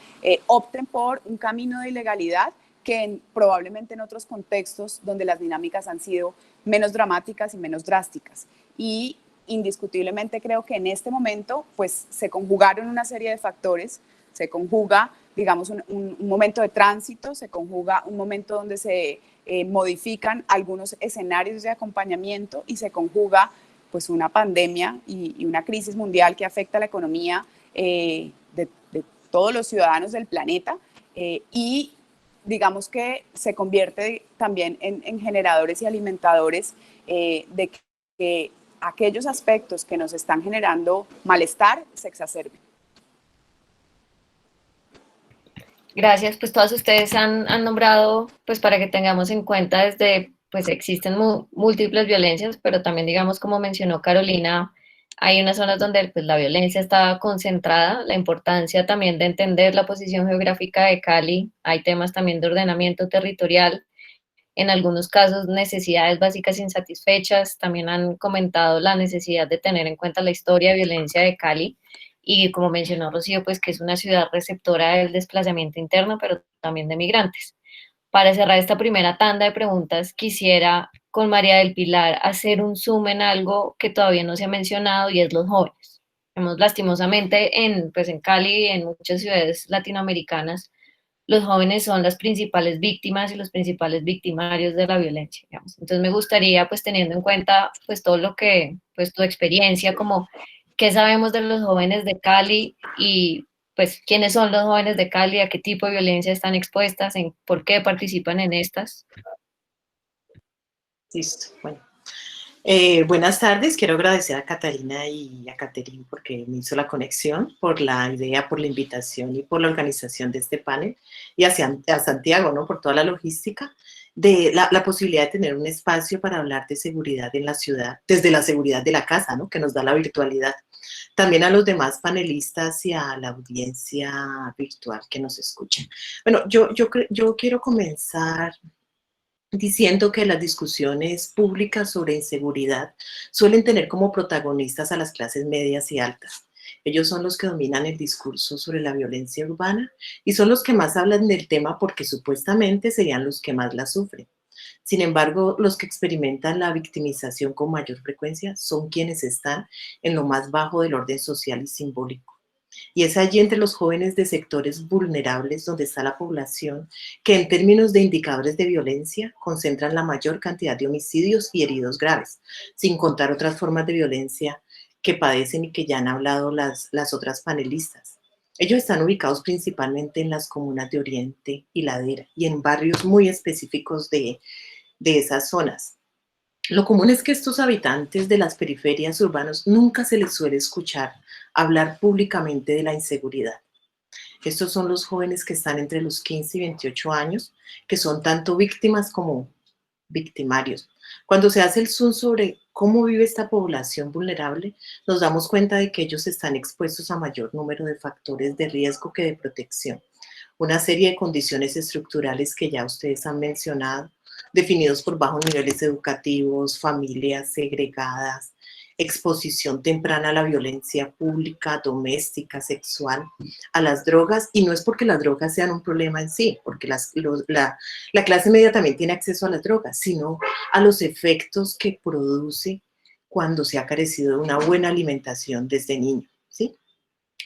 opten por un camino de ilegalidad que probablemente en otros contextos donde las dinámicas han sido menos dramáticas y menos drásticas. Y indiscutiblemente creo que en este momento pues se conjugaron una serie de factores, se conjuga, digamos, un momento de tránsito, se conjuga un momento donde se modifican algunos escenarios de acompañamiento y se conjuga pues una pandemia y una crisis mundial que afecta a la economía de todos los ciudadanos del planeta y digamos que se convierte también en generadores y alimentadores de que aquellos aspectos que nos están generando malestar se exacerben. Gracias, pues todas ustedes han nombrado, pues para que tengamos en cuenta desde, pues existen múltiples violencias, pero también digamos como mencionó Carolina, hay unas zonas donde pues la violencia está concentrada, la importancia también de entender la posición geográfica de Cali, hay temas también de ordenamiento territorial, en algunos casos necesidades básicas insatisfechas, también han comentado la necesidad de tener en cuenta la historia de violencia de Cali, y como mencionó Rocío, pues que es una ciudad receptora del desplazamiento interno, pero también de migrantes. Para cerrar esta primera tanda de preguntas, quisiera con María del Pilar hacer un zoom en algo que todavía no se ha mencionado y es los jóvenes. Hemos lastimosamente pues en Cali y en muchas ciudades latinoamericanas, los jóvenes son las principales víctimas y los principales victimarios de la violencia, digamos. Entonces me gustaría, pues teniendo en cuenta pues todo lo que, pues tu experiencia como qué sabemos de los jóvenes de Cali y pues quiénes son los jóvenes de Cali, a qué tipo de violencia están expuestas, en por qué participan en estas. Listo, bueno. Buenas tardes, quiero agradecer a Catalina y a Caterine porque me hizo la conexión, por la idea, por la invitación y por la organización de este panel, y a Santiago, ¿no? Por toda la logística, de la posibilidad de tener un espacio para hablar de seguridad en la ciudad, desde la seguridad de la casa, ¿no? Que nos da la virtualidad. También a los demás panelistas y a la audiencia virtual que nos escucha. Bueno, yo quiero comenzar diciendo que las discusiones públicas sobre inseguridad suelen tener como protagonistas a las clases medias y altas. Ellos son los que dominan el discurso sobre la violencia urbana y son los que más hablan del tema porque supuestamente serían los que más la sufren. Sin embargo, los que experimentan la victimización con mayor frecuencia son quienes están en lo más bajo del orden social y simbólico. Y es allí entre los jóvenes de sectores vulnerables donde está la población que en términos de indicadores de violencia concentran la mayor cantidad de homicidios y heridos graves, sin contar otras formas de violencia que padecen y que ya han hablado las otras panelistas. Ellos están ubicados principalmente en las comunas de Oriente y Ladera y en barrios muy específicos de esas zonas. Lo común es que estos habitantes de las periferias urbanas nunca se les suele escuchar hablar públicamente de la inseguridad. Estos son los jóvenes que están entre los 15 y 28 años, que son tanto víctimas como victimarios. Cuando se hace el zoom sobre cómo vive esta población vulnerable, nos damos cuenta de que ellos están expuestos a mayor número de factores de riesgo que de protección. Una serie de condiciones estructurales que ya ustedes han mencionado, definidos por bajos niveles educativos, familias segregadas, exposición temprana a la violencia pública, doméstica, sexual, a las drogas, y no es porque las drogas sean un problema en sí, porque la clase media también tiene acceso a las drogas, sino a los efectos que produce cuando se ha carecido de una buena alimentación desde niño, ¿sí?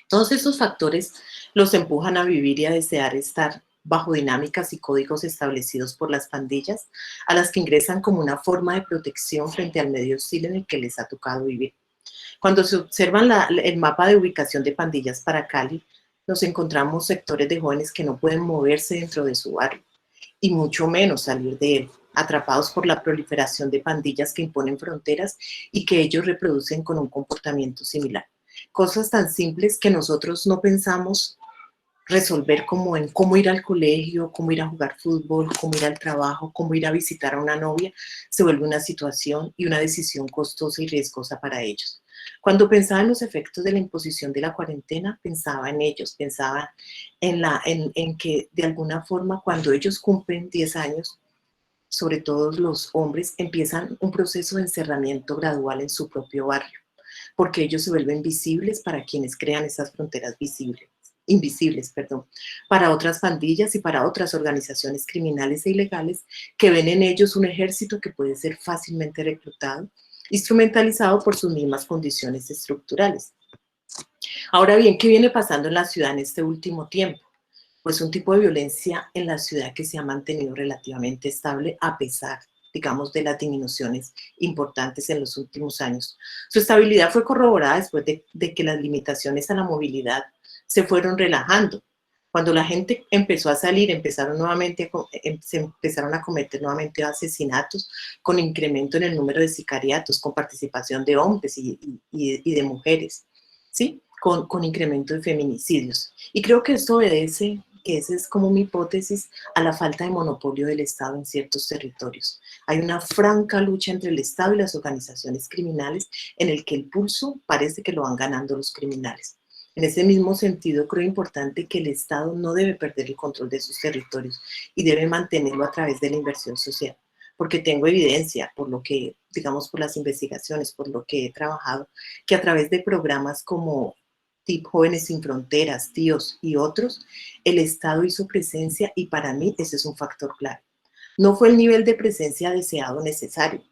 Todos estos factores los empujan a vivir y a desear estar bajo dinámicas y códigos establecidos por las pandillas, a las que ingresan como una forma de protección frente al medio hostil en el que les ha tocado vivir. Cuando se observan el mapa de ubicación de pandillas para Cali, nos encontramos sectores de jóvenes que no pueden moverse dentro de su barrio, y mucho menos salir de él, atrapados por la proliferación de pandillas que imponen fronteras y que ellos reproducen con un comportamiento similar. Cosas tan simples que nosotros no pensamos resolver, como en cómo ir al colegio, cómo ir a jugar fútbol, cómo ir al trabajo, cómo ir a visitar a una novia, se vuelve una situación y una decisión costosa y riesgosa para ellos. Cuando pensaba en los efectos de la imposición de la cuarentena, pensaba en ellos, pensaba en que de alguna forma cuando ellos cumplen 10 años, sobre todo los hombres, empiezan un proceso de encerramiento gradual en su propio barrio, porque ellos se vuelven visibles para quienes crean esas fronteras invisibles, para otras pandillas y para otras organizaciones criminales e ilegales que ven en ellos un ejército que puede ser fácilmente reclutado, instrumentalizado por sus mismas condiciones estructurales. Ahora bien, ¿qué viene pasando en la ciudad en este último tiempo? Pues un tipo de violencia en la ciudad que se ha mantenido relativamente estable a pesar, digamos, de las disminuciones importantes en los últimos años. Su estabilidad fue corroborada después de que las limitaciones a la movilidad se fueron relajando. Cuando la gente empezó a salir, se empezaron a cometer nuevamente asesinatos, con incremento en el número de sicariatos, con participación de hombres y de mujeres, ¿sí? Con incremento de feminicidios. Y creo que esto obedece, que esa es como mi hipótesis, a la falta de monopolio del Estado en ciertos territorios. Hay una franca lucha entre el Estado y las organizaciones criminales en el que el pulso parece que lo van ganando los criminales. En ese mismo sentido, creo importante que el Estado no debe perder el control de sus territorios y debe mantenerlo a través de la inversión social, porque tengo evidencia, por lo que, digamos, por las investigaciones, por lo que he trabajado, que a través de programas como TIP Jóvenes Sin Fronteras, TIOS y otros, el Estado hizo presencia y para mí ese es un factor clave. No fue el nivel de presencia deseado necesario,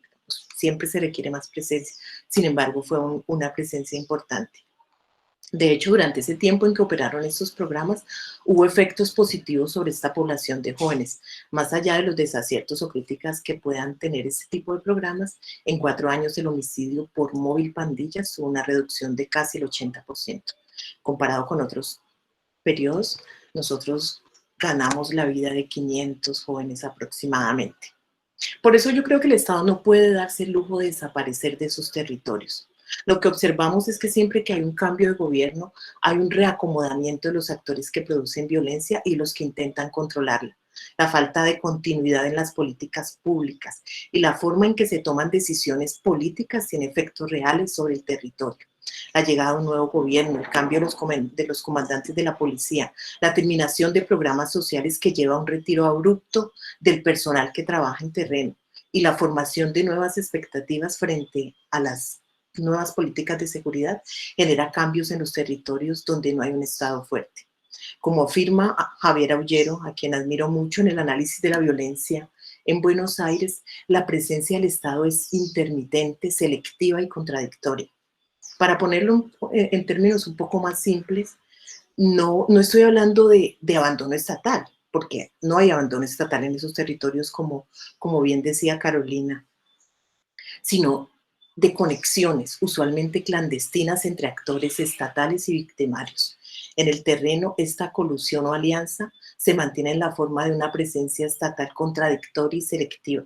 siempre se requiere más presencia, sin embargo fue una presencia importante. De hecho, durante ese tiempo en que operaron estos programas, hubo efectos positivos sobre esta población de jóvenes. Más allá de los desaciertos o críticas que puedan tener este tipo de programas, en 4 años el homicidio por móvil pandillas tuvo una reducción de casi el 80%. Comparado con otros periodos, nosotros ganamos la vida de 500 jóvenes aproximadamente. Por eso yo creo que el Estado no puede darse el lujo de desaparecer de sus territorios. Lo que observamos es que siempre que hay un cambio de gobierno, hay un reacomodamiento de los actores que producen violencia y los que intentan controlarla. La falta de continuidad en las políticas públicas y la forma en que se toman decisiones políticas tiene efectos reales sobre el territorio. La llegada de un nuevo gobierno, el cambio de los comandantes de la policía, la terminación de programas sociales que lleva a un retiro abrupto del personal que trabaja en terreno y la formación de nuevas expectativas frente a las nuevas políticas de seguridad genera cambios en los territorios donde no hay un Estado fuerte. Como afirma Javier Aullero, a quien admiro mucho en el análisis de la violencia en Buenos Aires, la presencia del Estado es intermitente, selectiva y contradictoria. Para ponerlo en términos un poco más simples, no estoy hablando de abandono estatal, porque no hay abandono estatal en esos territorios, como bien decía Carolina, sino de conexiones, usualmente clandestinas, entre actores estatales y victimarios. En el terreno, esta colusión o alianza se mantiene en la forma de una presencia estatal contradictoria y selectiva.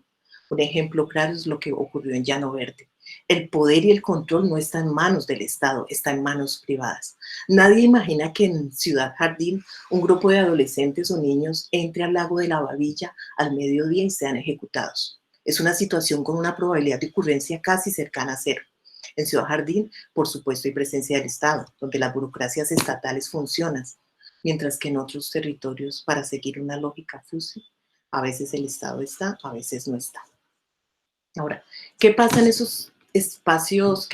Un ejemplo claro es lo que ocurrió en Llano Verde. El poder y el control no está en manos del Estado, está en manos privadas. Nadie imagina que en Ciudad Jardín un grupo de adolescentes o niños entre al lago de la Babilla al mediodía y sean ejecutados. Es una situación con una probabilidad de ocurrencia casi cercana a cero. En Ciudad Jardín, por supuesto, hay presencia del Estado, donde las burocracias estatales funcionan, mientras que en otros territorios, para seguir una lógica FUSI, a veces el Estado está, a veces no está. Ahora, ¿qué pasa en esos espacios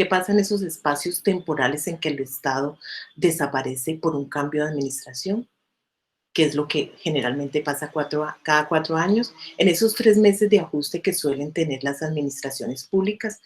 temporales en que el Estado desaparece por un cambio de administración? Que es lo que generalmente pasa cada 4 años. En esos 3 meses de ajuste que suelen tener las administraciones públicas,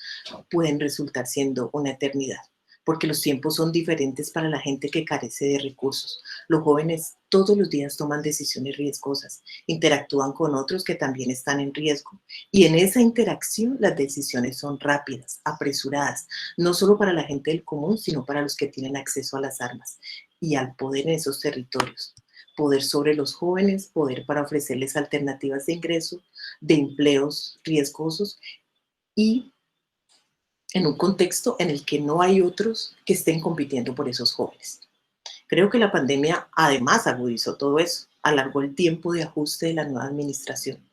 pueden resultar siendo una eternidad, porque los tiempos son diferentes para la gente que carece de recursos. Los jóvenes todos los días toman decisiones riesgosas, interactúan con otros que también están en riesgo, y en esa interacción las decisiones son rápidas, apresuradas, no solo para la gente del común, sino para los que tienen acceso a las armas y al poder en esos territorios. Poder sobre los jóvenes, poder para ofrecerles alternativas de ingreso, de empleos riesgosos y en un contexto en el que no hay otros que estén compitiendo por esos jóvenes. Creo que la pandemia además agudizó todo eso, alargó el tiempo de ajuste de la nueva administración,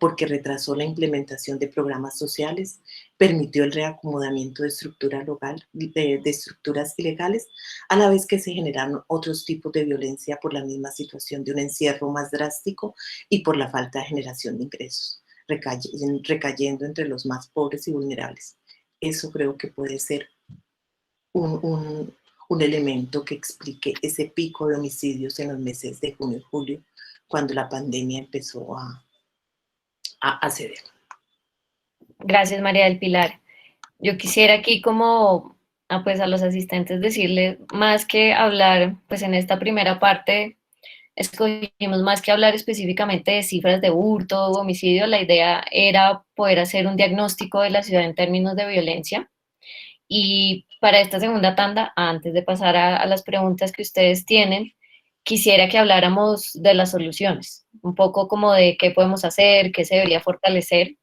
porque retrasó la implementación de programas sociales, permitió el reacomodamiento de estructuras ilegales, a la vez que se generaron otros tipos de violencia por la misma situación de un encierro más drástico y por la falta de generación de ingresos, recayendo entre los más pobres y vulnerables. Eso creo que puede ser un elemento que explique ese pico de homicidios en los meses de junio y julio, cuando la pandemia empezó a ceder. Gracias, María del Pilar. Yo quisiera aquí como pues a los asistentes decirles, más que hablar, pues en esta primera parte escogimos más que hablar específicamente de cifras de hurto o homicidio, la idea era poder hacer un diagnóstico de la ciudad en términos de violencia. Y para esta segunda tanda, antes de pasar a las preguntas que ustedes tienen, quisiera que habláramos de las soluciones, un poco como de qué podemos hacer, qué se debería fortalecer.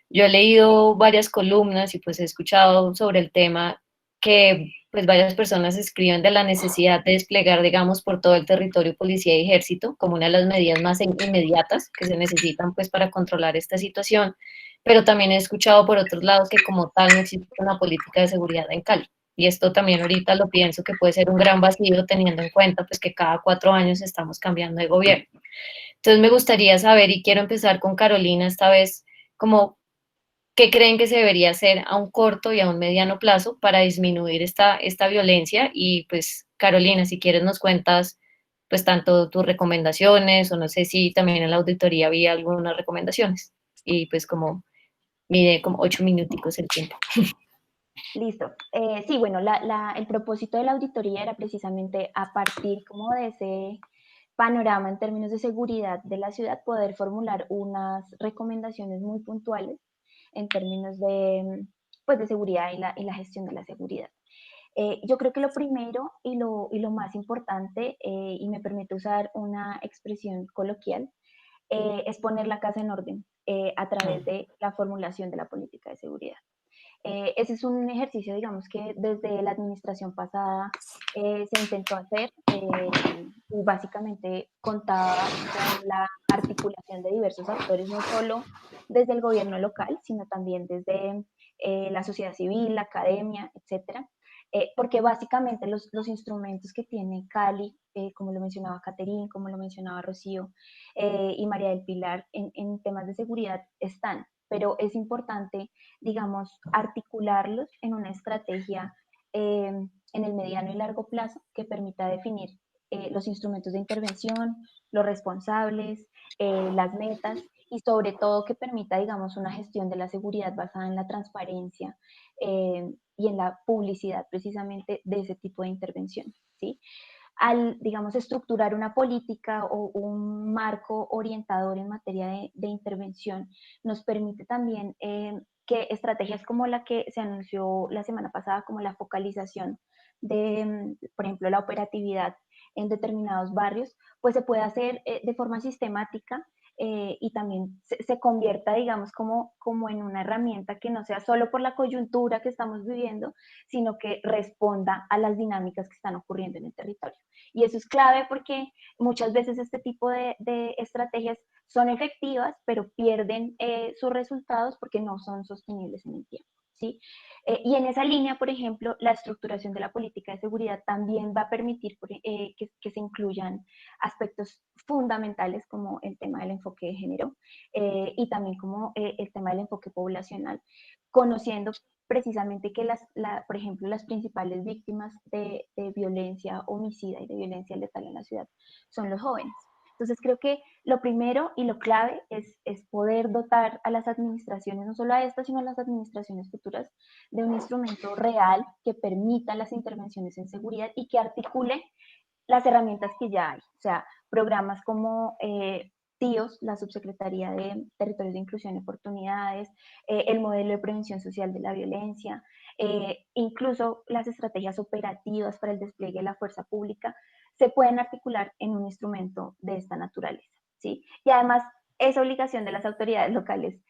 Yo he leído varias columnas y pues he escuchado sobre el tema que pues varias personas escriben de la necesidad de desplegar, digamos, por todo el territorio policía y ejército como una de las medidas más inmediatas que se necesitan pues para controlar esta situación, pero también he escuchado por otros lados que como tal no existe una política de seguridad en Cali. Y esto también ahorita lo pienso que puede ser un gran vacío teniendo en cuenta pues que cada 4 años estamos cambiando de gobierno. Entonces me gustaría saber, y quiero empezar con Carolina esta vez, como ¿qué creen que se debería hacer a un corto y a un mediano plazo para disminuir esta violencia? Y pues, Carolina, si quieres nos cuentas pues tanto tus recomendaciones o no sé si también en la auditoría había algunas recomendaciones. Y pues como mide como 8 minuticos el tiempo. Listo. Sí, bueno, el propósito de la auditoría era precisamente a partir como de ese panorama en términos de seguridad de la ciudad, poder formular unas recomendaciones muy puntuales en términos de, pues, de seguridad y la gestión de la seguridad. Yo creo que lo primero y lo más importante, y me permito usar una expresión coloquial, es poner la casa en orden a través de la formulación de la política de seguridad. Ese es un ejercicio, digamos, que desde la administración pasada se intentó hacer y básicamente contaba con la articulación de diversos actores, no solo desde el gobierno local, sino también desde la sociedad civil, la academia, etcétera. Porque básicamente los instrumentos que tiene Cali, como lo mencionaba Caterín, como lo mencionaba Rocío y María del Pilar, en temas de seguridad están, pero es importante, digamos, articularlos en una estrategia en el mediano y largo plazo que permita definir los instrumentos de intervención, los responsables, las metas y sobre todo que permita, digamos, una gestión de la seguridad basada en la transparencia y en la publicidad precisamente de ese tipo de intervención, ¿sí? Al, digamos, estructurar una política o un marco orientador en materia de intervención, nos permite también que estrategias como la que se anunció la semana pasada, como la focalización de, por ejemplo, la operatividad en determinados barrios, pues se puede hacer de forma sistemática y también se convierta, digamos, como en una herramienta que no sea solo por la coyuntura que estamos viviendo, sino que responda a las dinámicas que están ocurriendo en el territorio. Y eso es clave porque muchas veces este tipo de estrategias son efectivas, pero pierden sus resultados porque no son sostenibles en el tiempo, ¿sí? Y en esa línea, por ejemplo, la estructuración de la política de seguridad también va a permitir que se incluyan aspectos fundamentales como el tema del enfoque de género y también como el tema del enfoque poblacional, conociendo precisamente que, por ejemplo, las principales víctimas de violencia homicida y de violencia letal en la ciudad son los jóvenes. Entonces creo que lo primero y lo clave es poder dotar a las administraciones, no solo a estas, sino a las administraciones futuras, de un instrumento real que permita las intervenciones en seguridad y que articule las herramientas que ya hay. O sea, programas como TIOS, la Subsecretaría de Territorios de Inclusión y Oportunidades, el modelo de prevención social de la violencia, incluso las estrategias operativas para el despliegue de la fuerza pública, se pueden articular en un instrumento de esta naturaleza, ¿sí? Y además es obligación de las autoridades locales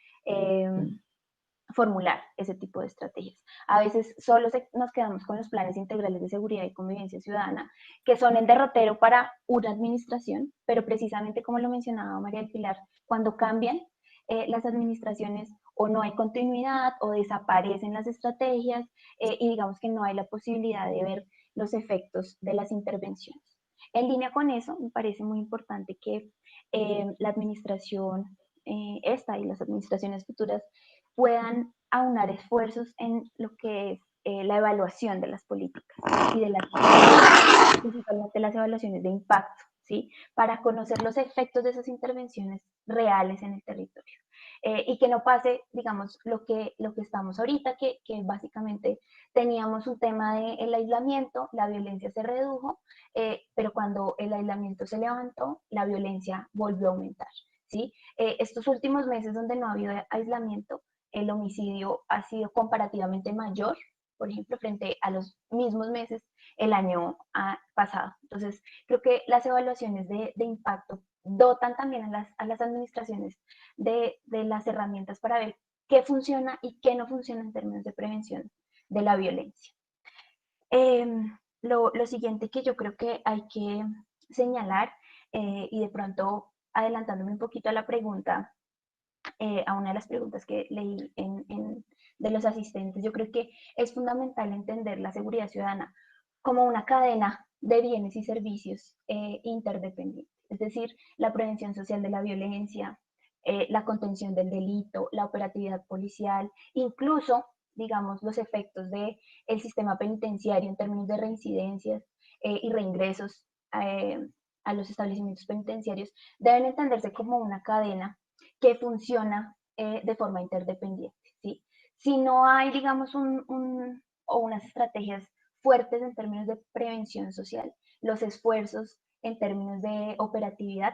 formular ese tipo de estrategias. A veces solo nos quedamos con los planes integrales de seguridad y convivencia ciudadana, que son el derrotero para una administración, pero precisamente como lo mencionaba María del Pilar, cuando cambian las administraciones o no hay continuidad o desaparecen las estrategias y digamos que no hay la posibilidad de ver los efectos de las intervenciones. En línea con eso, me parece muy importante que la administración, esta y las administraciones futuras, puedan aunar esfuerzos en lo que es la evaluación de las políticas y de las principalmente las evaluaciones de impacto, ¿sí? Para conocer los efectos de esas intervenciones reales en el territorio. Y que no pase, digamos, lo que estamos ahorita, que básicamente teníamos un tema del aislamiento, la violencia se redujo, pero cuando el aislamiento se levantó, la violencia volvió a aumentar, ¿sí? Estos últimos meses donde no ha habido aislamiento, el homicidio ha sido comparativamente mayor, por ejemplo, frente a los mismos meses el año pasado. Entonces, creo que las evaluaciones de impacto dotan también a las administraciones de las herramientas para ver qué funciona y qué no funciona en términos de prevención de la violencia. Lo siguiente que yo creo que hay que señalar, y de pronto adelantándome un poquito a la pregunta, a una de las preguntas que leí de los asistentes, yo creo que es fundamental entender la seguridad ciudadana como una cadena de bienes y servicios interdependientes, es decir, la prevención social de la violencia, la contención del delito, la operatividad policial, incluso, digamos, los efectos del sistema penitenciario en términos de reincidencias y reingresos a los establecimientos penitenciarios, deben entenderse como una cadena que funciona de forma interdependiente, ¿sí? Si no hay, digamos, o unas estrategias fuertes en términos de prevención social, los esfuerzos en términos de operatividad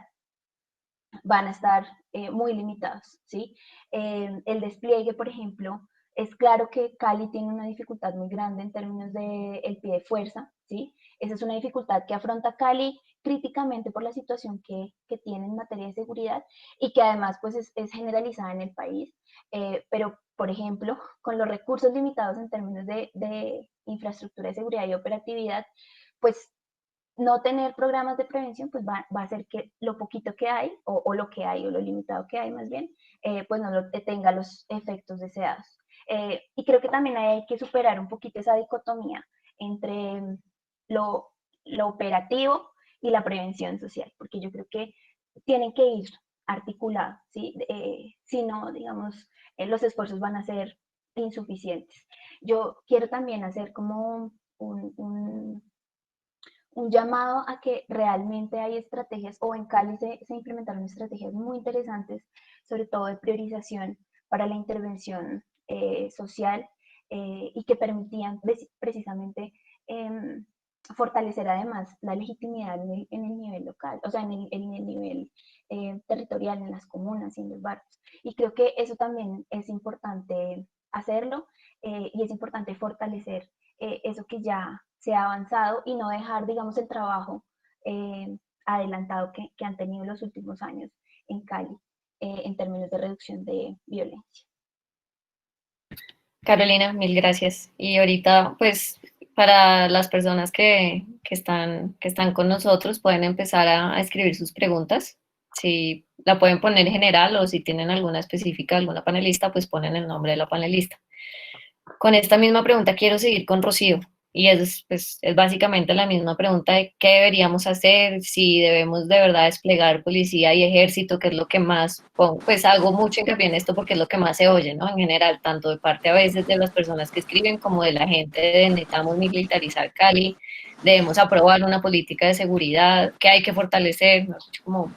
van a estar muy limitados, ¿sí? El despliegue, por ejemplo, es claro que Cali tiene una dificultad muy grande en términos del pie de fuerza, ¿sí? Esa es una dificultad que afronta Cali críticamente por la situación que tiene en materia de seguridad y que además pues es generalizada en el país, pero por ejemplo, con los recursos limitados en términos de infraestructura de seguridad y operatividad, pues no tener programas de prevención, pues va a hacer que lo poquito que hay, o lo que hay, o lo limitado que hay más bien, pues no tenga los efectos deseados. Y creo que también hay que superar un poquito esa dicotomía entre lo operativo y la prevención social, porque yo creo que tienen que ir articulados, ¿sí? Si no, digamos, los esfuerzos van a ser insuficientes. Yo quiero también hacer como un llamado a que realmente hay estrategias, o en Cali se implementaron estrategias muy interesantes, sobre todo de priorización para la intervención social y que permitían precisamente fortalecer además la legitimidad en el nivel local, o sea, en el nivel territorial, en las comunas y en los barrios. Y creo que eso también es importante hacerlo y es importante fortalecer eso que ya se ha avanzado y no dejar, digamos, el trabajo adelantado que han tenido los últimos años en Cali en términos de reducción de violencia. Carolina, mil gracias. Y ahorita, pues, para las personas que están con nosotros, pueden empezar a escribir sus preguntas. Si la pueden poner general o si tienen alguna específica, alguna panelista, pues ponen el nombre de la panelista. Con esta misma pregunta quiero seguir con Rocío. Y pues, es básicamente la misma pregunta de qué deberíamos hacer, si debemos de verdad desplegar policía y ejército, que es lo que más, pues hago mucho hincapié en esto porque es lo que más se oye, ¿no? En general, tanto de parte a veces de las personas que escriben como de la gente de necesitamos militarizar Cali, debemos aprobar una política de seguridad, que hay que fortalecer, ¿no? Como,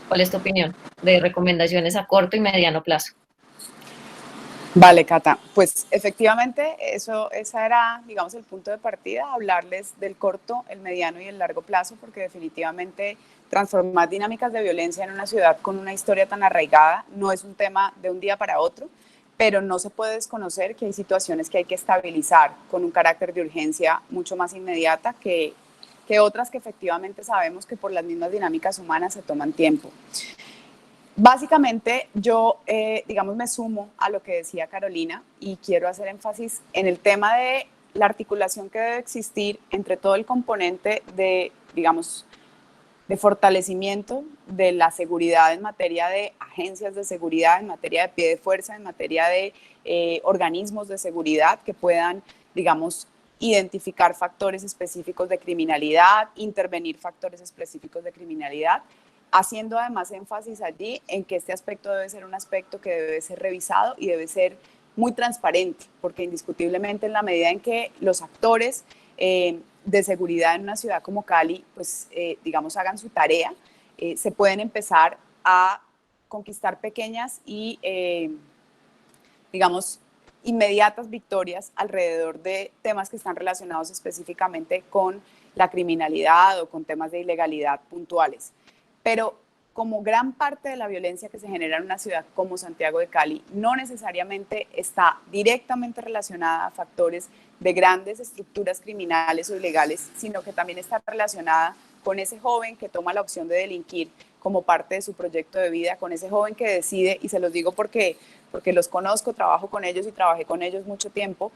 ¿cuál es tu opinión de recomendaciones a corto y mediano plazo? Vale, Cata, pues efectivamente esa era, digamos, el punto de partida, hablarles del corto, el mediano y el largo plazo, porque definitivamente transformar dinámicas de violencia en una ciudad con una historia tan arraigada no es un tema de un día para otro, pero no se puede desconocer que hay situaciones que hay que estabilizar con un carácter de urgencia mucho más inmediata que otras que efectivamente sabemos que por las mismas dinámicas humanas se toman tiempo. Básicamente yo, digamos, me sumo a lo que decía Carolina y quiero hacer énfasis en el tema de la articulación que debe existir entre todo el componente de, digamos, de fortalecimiento de la seguridad en materia de agencias de seguridad, en materia de pie de fuerza, en materia de organismos de seguridad que puedan, digamos, identificar factores específicos de criminalidad, intervenir factores específicos de criminalidad, haciendo además énfasis allí en que este aspecto debe ser un aspecto que debe ser revisado y debe ser muy transparente, porque indiscutiblemente en la medida en que los actores de seguridad en una ciudad como Cali, pues digamos, hagan su tarea, se pueden empezar a conquistar pequeñas y, digamos, inmediatas victorias alrededor de temas que están relacionados específicamente con la criminalidad o con temas de ilegalidad puntuales. Pero como gran parte de la violencia que se genera en una ciudad como Santiago de Cali no necesariamente está directamente relacionada a factores de grandes estructuras criminales o ilegales, sino que también está relacionada con ese joven que toma la opción de delinquir como parte de su proyecto de vida, con ese joven que decide, y se los digo porque los conozco, trabajo con ellos y trabajé con ellos mucho tiempo,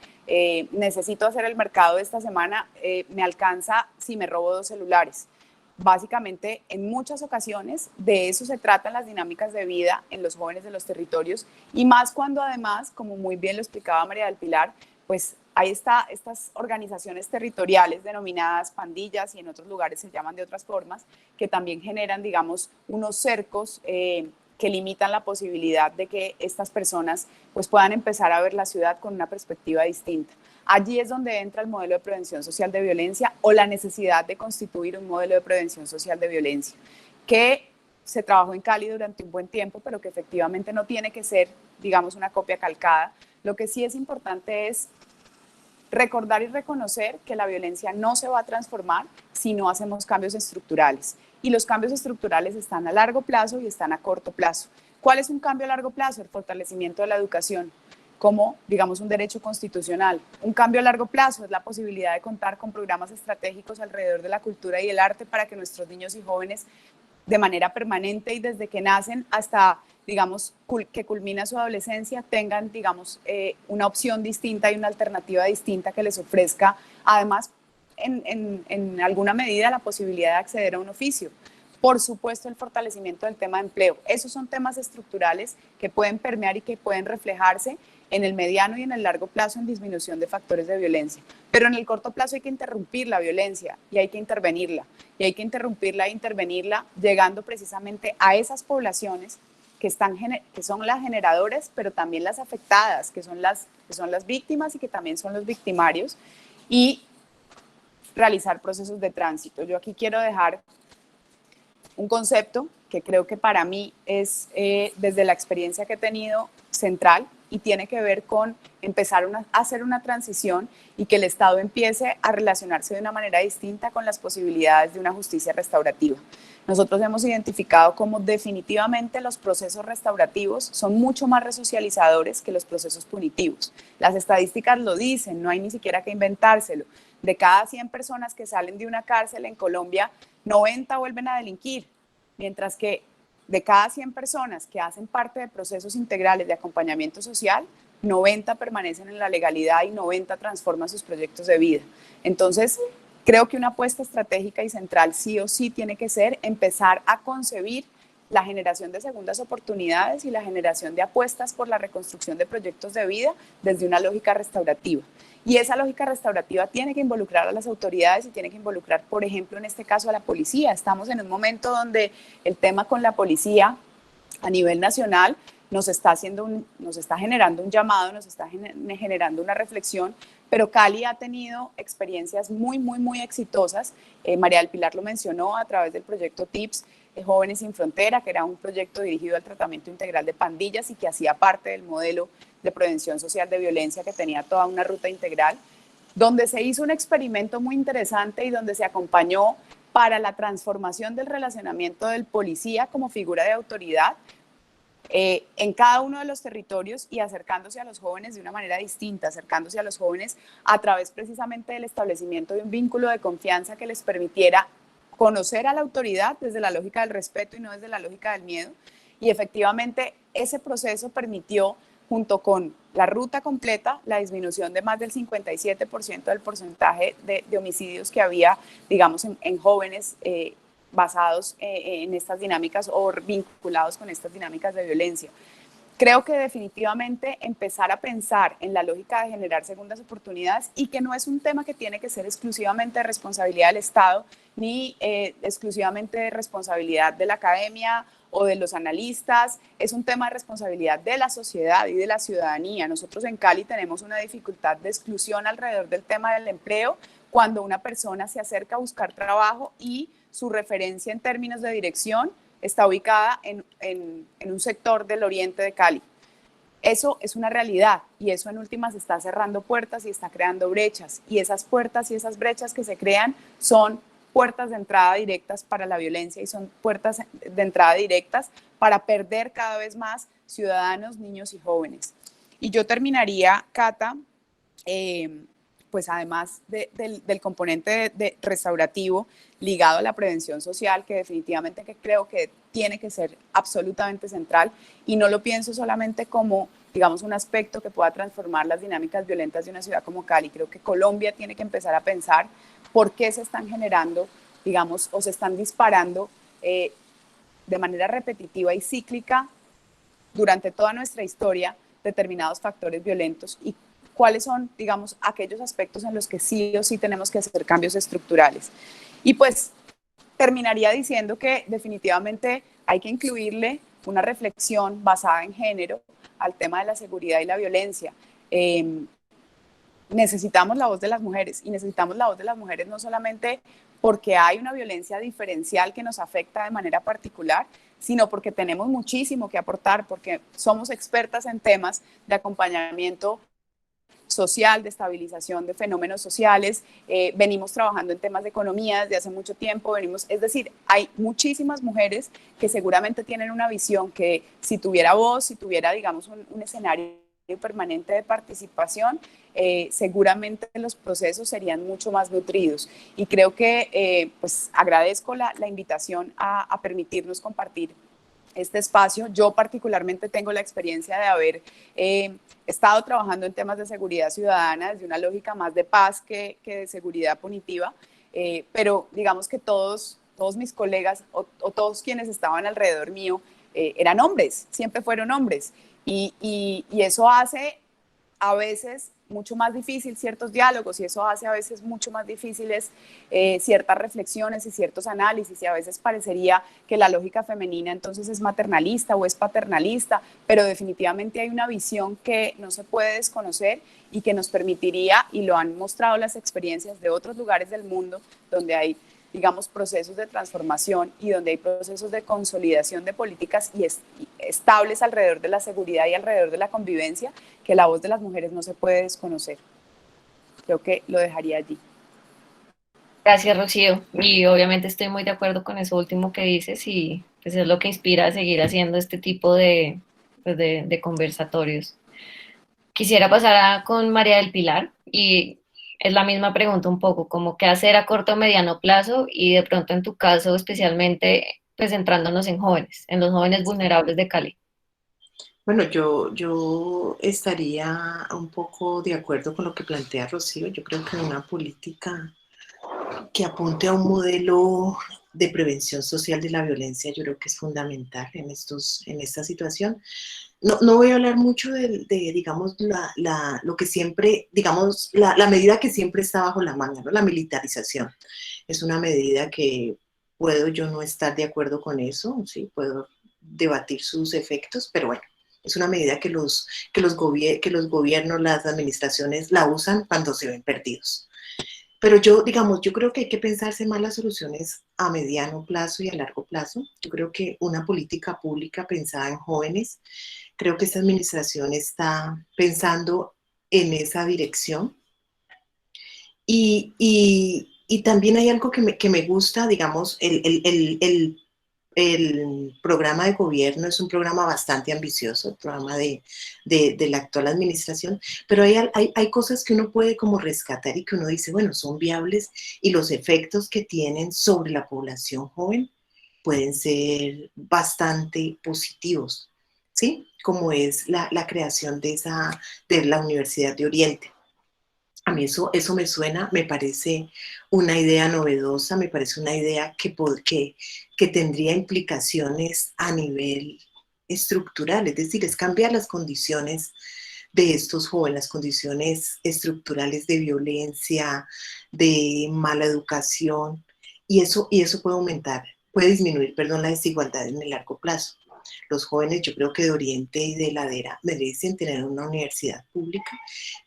necesito hacer el mercado de esta semana, me alcanza si me robo 2 celulares. Básicamente, en muchas ocasiones, de eso se tratan las dinámicas de vida en los jóvenes de los territorios y más cuando además, como muy bien lo explicaba María del Pilar, pues ahí está estas organizaciones territoriales denominadas pandillas y en otros lugares se llaman de otras formas, que también generan, digamos, unos cercos que limitan la posibilidad de que estas personas pues puedan empezar a ver la ciudad con una perspectiva distinta. Allí es donde entra el modelo de prevención social de violencia o la necesidad de constituir un modelo de prevención social de violencia, que se trabajó en Cali durante un buen tiempo, pero que efectivamente no tiene que ser, digamos, una copia calcada. Lo que sí es importante es recordar y reconocer que la violencia no se va a transformar si no hacemos cambios estructurales. Y los cambios estructurales están a largo plazo y están a corto plazo. ¿Cuál es un cambio a largo plazo? El fortalecimiento de la educación como, digamos, un derecho constitucional. Un cambio a largo plazo es la posibilidad de contar con programas estratégicos alrededor de la cultura y el arte para que nuestros niños y jóvenes de manera permanente y desde que nacen hasta, digamos, que culmina su adolescencia, tengan, digamos, una opción distinta y una alternativa distinta que les ofrezca, además, en alguna medida, la posibilidad de acceder a un oficio. Por supuesto, el fortalecimiento del tema de empleo. Esos son temas estructurales que pueden permear y que pueden reflejarse en el mediano y en el largo plazo en disminución de factores de violencia. Pero en el corto plazo hay que interrumpir la violencia y hay que intervenirla. Y hay que interrumpirla e intervenirla llegando precisamente a esas poblaciones que son las generadoras, pero también las afectadas, que son las víctimas y que también son los victimarios, y realizar procesos de tránsito. Yo aquí quiero dejar un concepto que creo que para mí es, desde la experiencia que he tenido, central y tiene que ver con empezar a hacer una transición y que el Estado empiece a relacionarse de una manera distinta con las posibilidades de una justicia restaurativa. nosotros hemos identificado como definitivamente los procesos restaurativos son mucho más resocializadores que los procesos punitivos. Las estadísticas lo dicen, no hay ni siquiera que inventárselo. De cada 100 personas que salen de una cárcel en Colombia, 90 vuelven a delinquir, mientras que de cada 100 personas que hacen parte de procesos integrales de acompañamiento social, 90 permanecen en la legalidad y 90 transforman sus proyectos de vida. Entonces, creo que una apuesta estratégica y central sí o sí tiene que ser empezar a concebir la generación de segundas oportunidades y la generación de apuestas por la reconstrucción de proyectos de vida desde una lógica restaurativa. Y esa lógica restaurativa tiene que involucrar a las autoridades y tiene que involucrar, por ejemplo, en este caso a la policía. Estamos en un momento donde el tema con la policía a nivel nacional nos está generando un llamado, nos está generando una reflexión, pero Cali ha tenido experiencias muy exitosas. María del Pilar lo mencionó a través del proyecto TIPS, Jóvenes sin Frontera, que era un proyecto dirigido al tratamiento integral de pandillas y que hacía parte del modelo de prevención social de violencia, que tenía toda una ruta integral, donde se hizo un experimento muy interesante y donde se acompañó para la transformación del relacionamiento del policía como figura de autoridad en cada uno de los territorios y acercándose a los jóvenes de una manera distinta, acercándose a los jóvenes a través precisamente del establecimiento de un vínculo de confianza que les permitiera conocer a la autoridad desde la lógica del respeto y no desde la lógica del miedo. Y efectivamente ese proceso permitió, junto con la ruta completa, la disminución de más del 57% del porcentaje de homicidios que había, digamos, en jóvenes basados en estas dinámicas o vinculados con estas dinámicas de violencia. Creo que definitivamente empezar a pensar en la lógica de generar segundas oportunidades y que no es un tema que tiene que ser exclusivamente de responsabilidad del Estado ni exclusivamente de responsabilidad de la academia o de los analistas, es un tema de responsabilidad de la sociedad y de la ciudadanía. Nosotros en Cali tenemos una dificultad de exclusión alrededor del tema del empleo cuando una persona se acerca a buscar trabajo y su referencia en términos de dirección está ubicada en un sector del oriente de Cali. Eso es una realidad y eso en últimas está cerrando puertas y está creando brechas. Y esas puertas y esas brechas que se crean son puertas de entrada directas para la violencia y son puertas de entrada directas para perder cada vez más ciudadanos, niños y jóvenes. Y yo terminaría, Cata, pues además del componente de restaurativo ligado a la prevención social, que definitivamente creo que tiene que ser absolutamente central, y no lo pienso solamente como, digamos, un aspecto que pueda transformar las dinámicas violentas de una ciudad como Cali. Creo que Colombia tiene que empezar a pensar por qué se están generando, digamos, o se están disparando de manera repetitiva y cíclica durante toda nuestra historia determinados factores violentos y cuáles son, digamos, aquellos aspectos en los que sí o sí tenemos que hacer cambios estructurales. Y pues terminaría diciendo que definitivamente hay que incluirle una reflexión basada en género al tema de la seguridad y la violencia. Necesitamos la voz de las mujeres y necesitamos la voz de las mujeres no solamente porque hay una violencia diferencial que nos afecta de manera particular, sino porque tenemos muchísimo que aportar, porque somos expertas en temas de acompañamiento social, de estabilización de fenómenos sociales, venimos trabajando en temas de economía desde hace mucho tiempo, es decir, hay muchísimas mujeres que seguramente tienen una visión que si tuviera voz, si tuviera, digamos, un escenario permanente de participación, seguramente los procesos serían mucho más nutridos. Y creo que pues agradezco la invitación a permitirnos compartir este espacio. Yo particularmente tengo la experiencia de haber estado trabajando en temas de seguridad ciudadana desde una lógica más de paz que de seguridad punitiva, pero digamos que todos mis colegas o todos quienes estaban alrededor mío eran hombres, siempre fueron hombres, y eso hace a veces mucho más difícil ciertos diálogos y eso hace a veces mucho más difíciles ciertas reflexiones y ciertos análisis, y a veces parecería que la lógica femenina entonces es maternalista o es paternalista, pero definitivamente hay una visión que no se puede desconocer y que nos permitiría, y lo han mostrado las experiencias de otros lugares del mundo donde hay, digamos, procesos de transformación y donde hay procesos de consolidación de políticas y estables alrededor de la seguridad y alrededor de la convivencia, que la voz de las mujeres no se puede desconocer. Creo que lo dejaría allí. Gracias, Rocío. Y obviamente estoy muy de acuerdo con eso último que dices y pues es lo que inspira a seguir haciendo este tipo de, pues, de conversatorios. Quisiera pasar con María del Pilar y es la misma pregunta un poco, como qué hacer a corto o mediano plazo y de pronto en tu caso especialmente pues centrándonos en jóvenes, en los jóvenes vulnerables de Cali. Bueno, yo estaría un poco de acuerdo con lo que plantea Rocío. Yo creo que una política que apunte a un modelo de prevención social de la violencia, yo creo que es fundamental en esta situación. No voy a hablar mucho digamos, lo que siempre, digamos, la medida que siempre está bajo la manga, ¿no? La militarización. Es una medida que puedo yo no estar de acuerdo con eso, sí, puedo debatir sus efectos, pero bueno, es una medida que los gobiernos, las administraciones la usan cuando se ven perdidos. Pero digamos, yo creo que hay que pensarse más las soluciones a mediano plazo y a largo plazo. Yo creo que una política pública pensada en jóvenes, creo que esta administración está pensando en esa dirección. Y también hay algo que me gusta, digamos, el programa de gobierno es un programa bastante ambicioso, el programa de la actual administración, pero hay cosas que uno puede como rescatar y que uno dice, bueno, son viables y los efectos que tienen sobre la población joven pueden ser bastante positivos, ¿sí? Como es la creación de la Universidad de Oriente. A mí eso me suena, me parece una idea novedosa, me parece una idea que tendría implicaciones a nivel estructural, es decir, es cambiar las condiciones de estos jóvenes, las condiciones estructurales de violencia, de mala educación, y eso puede aumentar, puede disminuir, perdón, la desigualdad en el largo plazo. Los jóvenes, yo creo que de Oriente y de Ladera merecen tener una universidad pública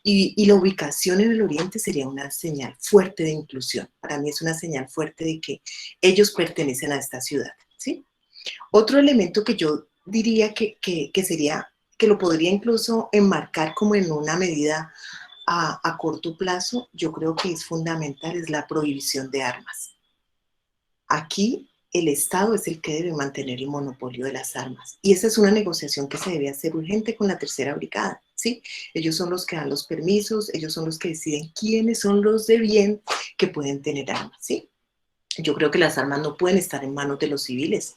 y la ubicación en el Oriente sería una señal fuerte de inclusión. Para mí es una señal fuerte de que ellos pertenecen a esta ciudad, ¿sí? Otro elemento que yo diría que sería, que lo podría incluso enmarcar como en una medida a corto plazo, yo creo que es fundamental, es la prohibición de armas. Aquí el Estado es el que debe mantener el monopolio de las armas. Y esa es una negociación que se debe hacer urgente con la tercera brigada, ¿sí? Ellos son los que dan los permisos, ellos son los que deciden quiénes son los de bien que pueden tener armas, ¿sí? Yo creo que las armas no pueden estar en manos de los civiles.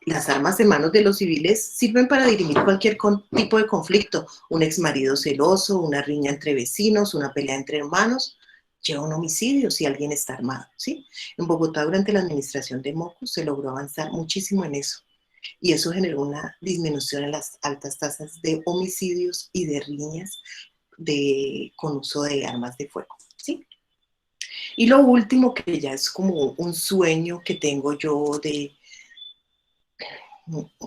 Las armas en manos de los civiles sirven para dirimir cualquier tipo de conflicto. Un exmarido celoso, una riña entre vecinos, una pelea entre hermanos, lleva un homicidio si alguien está armado, ¿sí? En Bogotá, durante la administración de Mocus, se logró avanzar muchísimo en eso. Y eso generó una disminución en las altas tasas de homicidios y de riñas con uso de armas de fuego, ¿sí? Y lo último, que ya es como un sueño que tengo yo de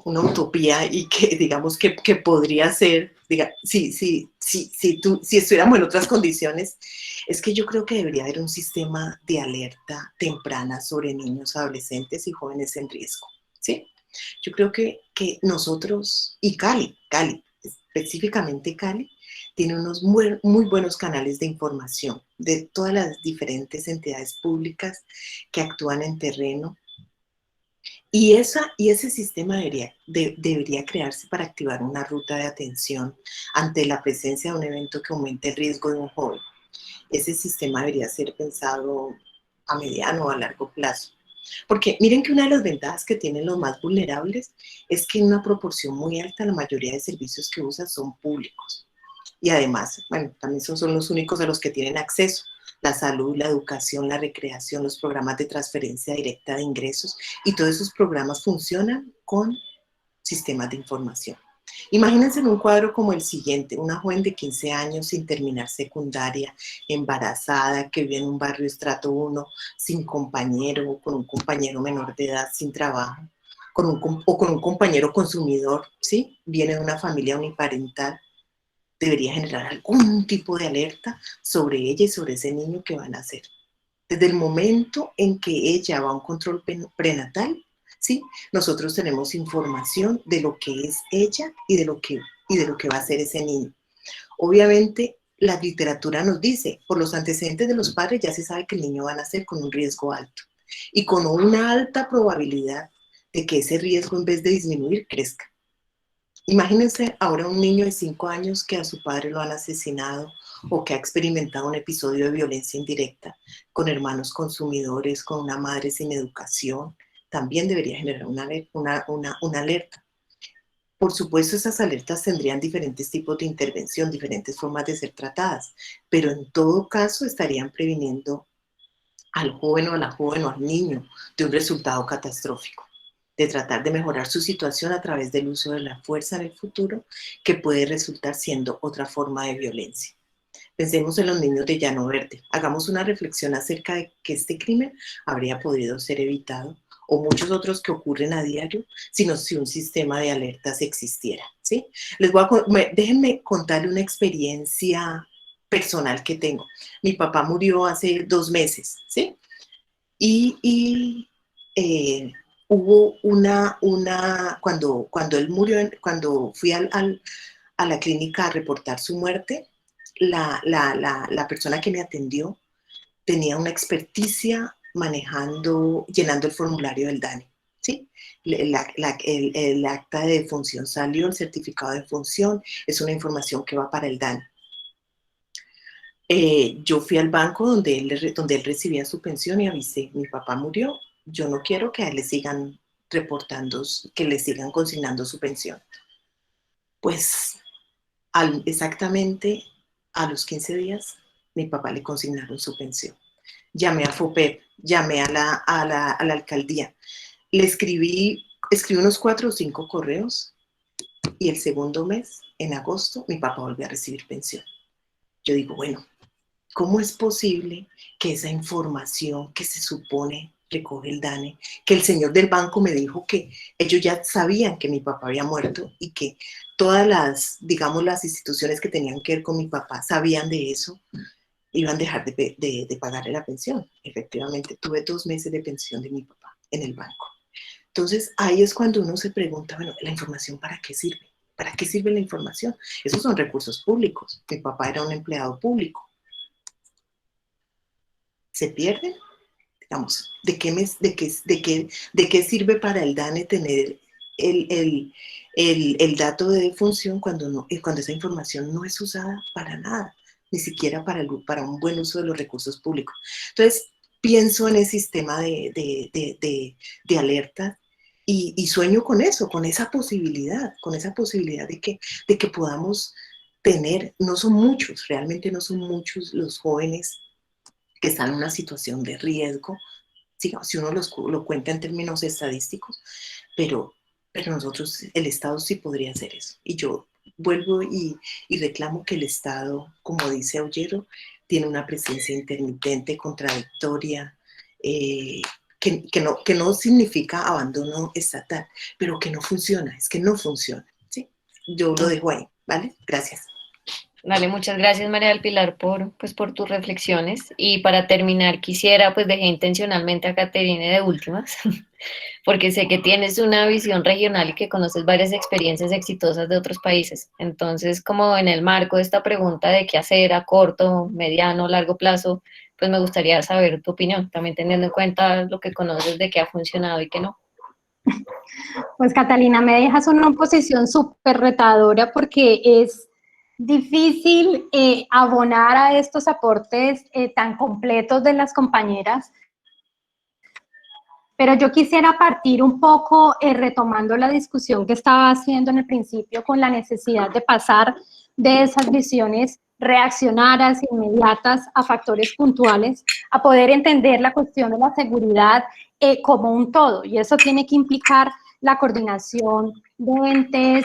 una utopía y que digamos que podría ser, si estuviéramos en otras condiciones, es que yo creo que debería haber un sistema de alerta temprana sobre niños, adolescentes y jóvenes en riesgo, ¿sí? Yo creo que nosotros, y Cali, específicamente Cali, tiene unos muy buenos canales de información de todas las diferentes entidades públicas que actúan en terreno. Y ese sistema debería crearse para activar una ruta de atención ante la presencia de un evento que aumente el riesgo de un joven. Ese sistema debería ser pensado a mediano o a largo plazo. Porque miren que una de las ventajas que tienen los más vulnerables es que en una proporción muy alta la mayoría de servicios que usan son públicos. Y además, bueno, también son los únicos a los que tienen acceso. La salud, la educación, la recreación, los programas de transferencia directa de ingresos, y todos esos programas funcionan con sistemas de información. Imagínense en un cuadro como el siguiente, una joven de 15 años sin terminar secundaria, embarazada, que vive en un barrio estrato 1, sin compañero, o con un compañero menor de edad, sin trabajo, o con un compañero consumidor, ¿sí? Viene de una familia uniparental, debería generar algún tipo de alerta sobre ella y sobre ese niño que van a hacer. Desde el momento en que ella va a un control prenatal, ¿sí? Nosotros tenemos información de lo que es ella y de lo que va a ser ese niño. Obviamente, la literatura nos dice, por los antecedentes de los padres ya se sabe que el niño va a nacer con un riesgo alto y con una alta probabilidad de que ese riesgo, en vez de disminuir, crezca. Imagínense ahora un niño de 5 años que a su padre lo han asesinado o que ha experimentado un episodio de violencia indirecta con hermanos consumidores, con una madre sin educación. También debería generar una alerta. Por supuesto, esas alertas tendrían diferentes tipos de intervención, diferentes formas de ser tratadas, pero en todo caso estarían previniendo al joven o a la joven o al niño de un resultado catastrófico, de tratar de mejorar su situación a través del uso de la fuerza en el futuro, que puede resultar siendo otra forma de violencia. Pensemos en los niños de Llano Verde. Hagamos una reflexión acerca de que este crimen habría podido ser evitado, o muchos otros que ocurren a diario, si un sistema de alertas existiera, ¿sí? Déjenme contarle una experiencia personal que tengo. Mi papá murió hace 2 meses, ¿sí? Hubo cuando él murió, cuando fui a la clínica a reportar su muerte, la persona que me atendió tenía una experticia llenando el formulario del DANE, ¿sí? El acta de defunción salió, el certificado de defunción, es una información que va para el DANE. Yo fui al banco donde él recibía su pensión y avisé, mi papá murió, yo no quiero que a él le sigan reportando, que le sigan consignando su pensión. Pues exactamente a los 15 días, mi papá le consignaron su pensión. Llamé a FOPEP, llamé a la alcaldía, le escribí unos 4 o 5 correos y el segundo mes, en agosto, mi papá volvió a recibir pensión. Yo digo, bueno, ¿cómo es posible que esa información que se supone recoge el DANE, que el señor del banco me dijo que ellos ya sabían que mi papá había muerto y que todas las instituciones que tenían que ver con mi papá sabían de eso, iban a dejar de pagarle la pensión? Efectivamente, tuve 2 meses de pensión de mi papá en el banco. Entonces, ahí es cuando uno se pregunta, bueno, ¿la información para qué sirve? ¿Para qué sirve la información? Esos son recursos públicos. Mi papá era un empleado público. ¿Se pierden? Digamos, ¿de qué sirve para el DANE tener el dato de defunción cuando esa información no es usada para nada, ni siquiera para un buen uso de los recursos públicos? Entonces, pienso en el sistema de alerta y sueño con eso, con esa posibilidad de que podamos tener, no son muchos, realmente no son muchos los jóvenes que están en una situación de riesgo, si uno lo cuenta en términos estadísticos, pero nosotros, el Estado sí podría hacer eso. Y yo vuelvo y reclamo que el Estado, como dice Ollero, tiene una presencia intermitente, contradictoria, que no significa abandono estatal, pero que no funciona, es que no funciona, ¿sí? Yo lo dejo ahí, ¿vale? Gracias. Vale, muchas gracias María del Pilar por tus reflexiones. Y para terminar, quisiera, pues dejé intencionalmente a Caterine de últimas, porque sé que tienes una visión regional y que conoces varias experiencias exitosas de otros países. Entonces, como en el marco de esta pregunta de qué hacer a corto, mediano, largo plazo, pues me gustaría saber tu opinión, también teniendo en cuenta lo que conoces de qué ha funcionado y qué no. Pues Catalina, me dejas una posición súper retadora porque es difícil abonar a estos aportes tan completos de las compañeras, pero yo quisiera partir un poco retomando la discusión que estaba haciendo en el principio con la necesidad de pasar de esas visiones reaccionarias, inmediatas, a factores puntuales, a poder entender la cuestión de la seguridad como un todo, y eso tiene que implicar la coordinación de entes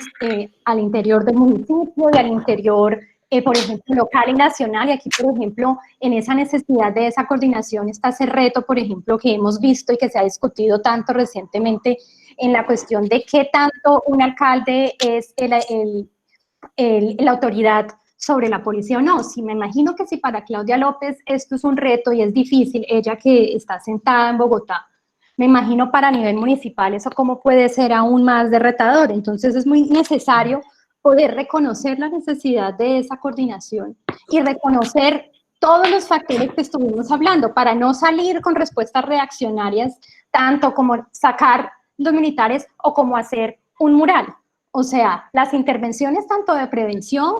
al interior del municipio y al interior, por ejemplo, local y nacional. Y aquí, por ejemplo, en esa necesidad de esa coordinación está ese reto, por ejemplo, que hemos visto y que se ha discutido tanto recientemente en la cuestión de qué tanto un alcalde es la autoridad sobre la policía o no. Si me imagino que si para Claudia López esto es un reto y es difícil, ella que está sentada en Bogotá, me imagino para nivel municipal eso cómo puede ser aún más de retador. Entonces es muy necesario poder reconocer la necesidad de esa coordinación y reconocer todos los factores que estuvimos hablando para no salir con respuestas reaccionarias, tanto como sacar los militares o como hacer un mural. O sea, las intervenciones tanto de prevención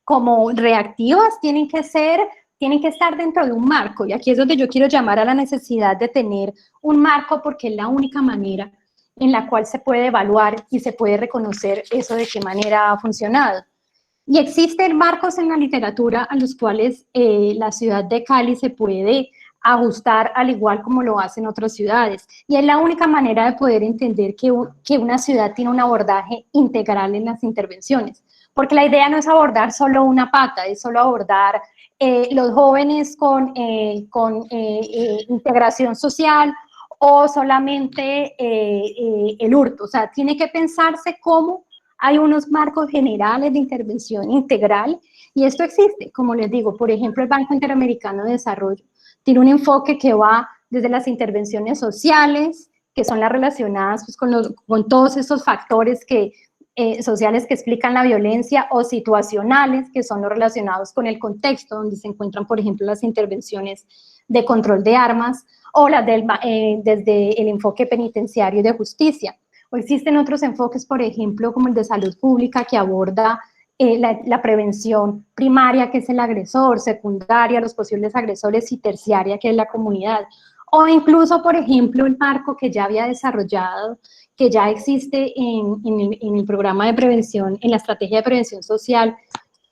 como reactivas tienen que estar dentro de un marco, y aquí es donde yo quiero llamar a la necesidad de tener un marco, porque es la única manera en la cual se puede evaluar y se puede reconocer eso de qué manera ha funcionado. Y existen marcos en la literatura a los cuales la ciudad de Cali se puede ajustar al igual como lo hacen otras ciudades. Y es la única manera de poder entender que una ciudad tiene un abordaje integral en las intervenciones. Porque la idea no es abordar solo una pata, es solo abordar los jóvenes con integración social o solamente el hurto. O sea, tiene que pensarse cómo hay unos marcos generales de intervención integral, y esto existe, como les digo, por ejemplo, el Banco Interamericano de Desarrollo tiene un enfoque que va desde las intervenciones sociales, que son las relacionadas pues, con todos estos factores sociales que explican la violencia, o situacionales, que son los relacionados con el contexto, donde se encuentran, por ejemplo, las intervenciones de control de armas, o las desde el enfoque penitenciario y de justicia. O existen otros enfoques, por ejemplo, como el de salud pública, que aborda la prevención primaria, que es el agresor, secundaria, los posibles agresores, y terciaria, que es la comunidad. O incluso, por ejemplo, el marco que ya había desarrollado, que ya existe en el programa de prevención, en la estrategia de prevención social,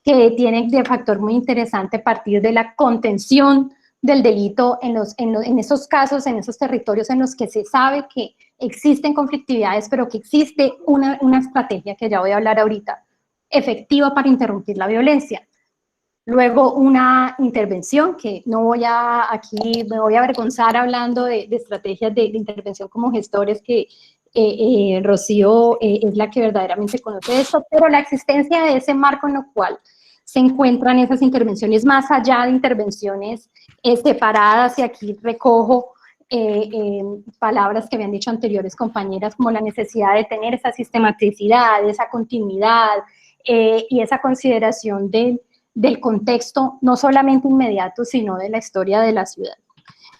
que tiene de factor muy interesante partir de la contención del delito en esos casos, en esos territorios en los que se sabe que existen conflictividades, pero que existe una estrategia, que ya voy a hablar ahorita, efectiva para interrumpir la violencia. Luego una intervención, que no voy aquí me voy a avergonzar hablando de estrategias de intervención como gestores, que Rocío es la que verdaderamente conoce esto, pero la existencia de ese marco en lo cual se encuentran esas intervenciones, más allá de intervenciones separadas, y aquí recojo palabras que habían dicho anteriores compañeras, como la necesidad de tener esa sistematicidad, esa continuidad y esa consideración del contexto, no solamente inmediato, sino de la historia de la ciudad.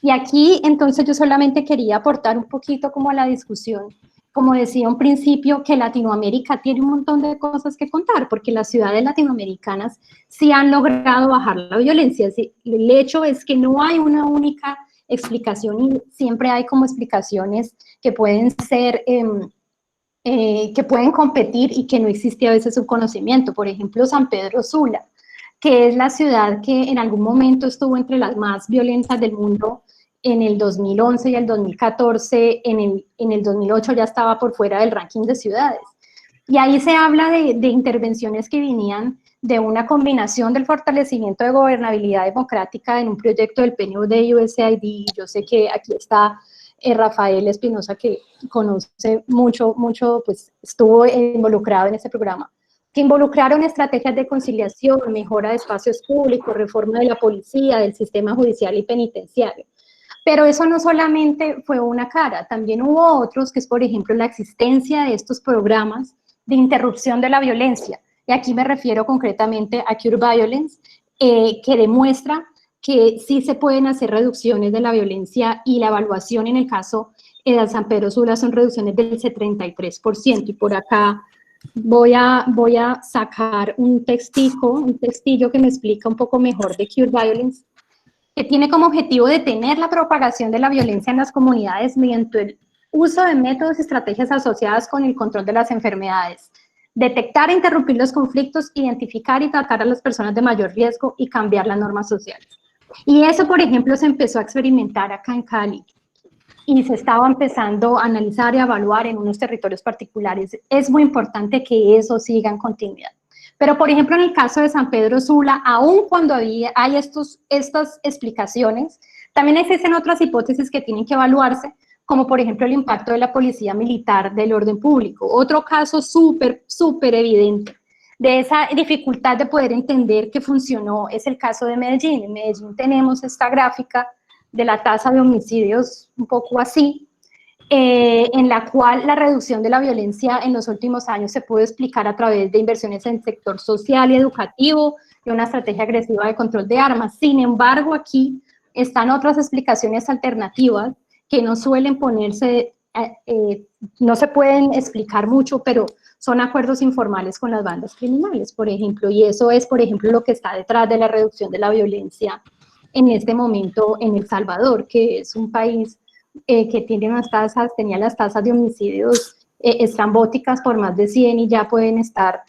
Y aquí, entonces, yo solamente quería aportar un poquito como a la discusión. Como decía un principio, que Latinoamérica tiene un montón de cosas que contar, porque las ciudades latinoamericanas sí han logrado bajar la violencia. El hecho es que no hay una única explicación, y siempre hay como explicaciones que pueden ser, que pueden competir, y que no existe a veces un conocimiento. Por ejemplo, San Pedro Sula, que es la ciudad que en algún momento estuvo entre las más violentas del mundo en el 2011 y el 2014, en el 2008 ya estaba por fuera del ranking de ciudades. Y ahí se habla de intervenciones que venían de una combinación del fortalecimiento de gobernabilidad democrática en un proyecto del PNUD y USAID. Yo sé que aquí está Rafael Espinosa, que conoce mucho, pues estuvo involucrado en ese programa, que involucraron estrategias de conciliación, mejora de espacios públicos, reforma de la policía, del sistema judicial y penitenciario. Pero eso no solamente fue una cara, también hubo otros, que es, por ejemplo, la existencia de estos programas de interrupción de la violencia. Y aquí me refiero concretamente a Cure Violence, que demuestra que sí se pueden hacer reducciones de la violencia, y la evaluación en el caso de San Pedro Sula son reducciones del 73%. Y por acá voy a sacar un textillo que me explica un poco mejor de Cure Violence, que tiene como objetivo detener la propagación de la violencia en las comunidades mediante el uso de métodos y estrategias asociadas con el control de las enfermedades, detectar e interrumpir los conflictos, identificar y tratar a las personas de mayor riesgo y cambiar las normas sociales. Y eso, por ejemplo, se empezó a experimentar acá en Cali, y se estaba empezando a analizar y a evaluar en unos territorios particulares. Es muy importante que eso siga en continuidad. Pero, por ejemplo, en el caso de San Pedro Sula, aun cuando hay estas explicaciones, también existen otras hipótesis que tienen que evaluarse, como por ejemplo el impacto de la policía militar del orden público. Otro caso súper evidente de esa dificultad de poder entender qué funcionó es el caso de Medellín. En Medellín tenemos esta gráfica de la tasa de homicidios un poco así, en la cual la reducción de la violencia en los últimos años se pudo explicar a través de inversiones en el sector social y educativo, y una estrategia agresiva de control de armas. Sin embargo, aquí están otras explicaciones alternativas que no suelen ponerse, no se pueden explicar mucho, pero son acuerdos informales con las bandas criminales, por ejemplo, y eso es, por ejemplo, lo que está detrás de la reducción de la violencia en este momento en El Salvador, que es un país que tiene unas tasas, tenía las tasas de homicidios estrambóticas por más de 100 y ya pueden estar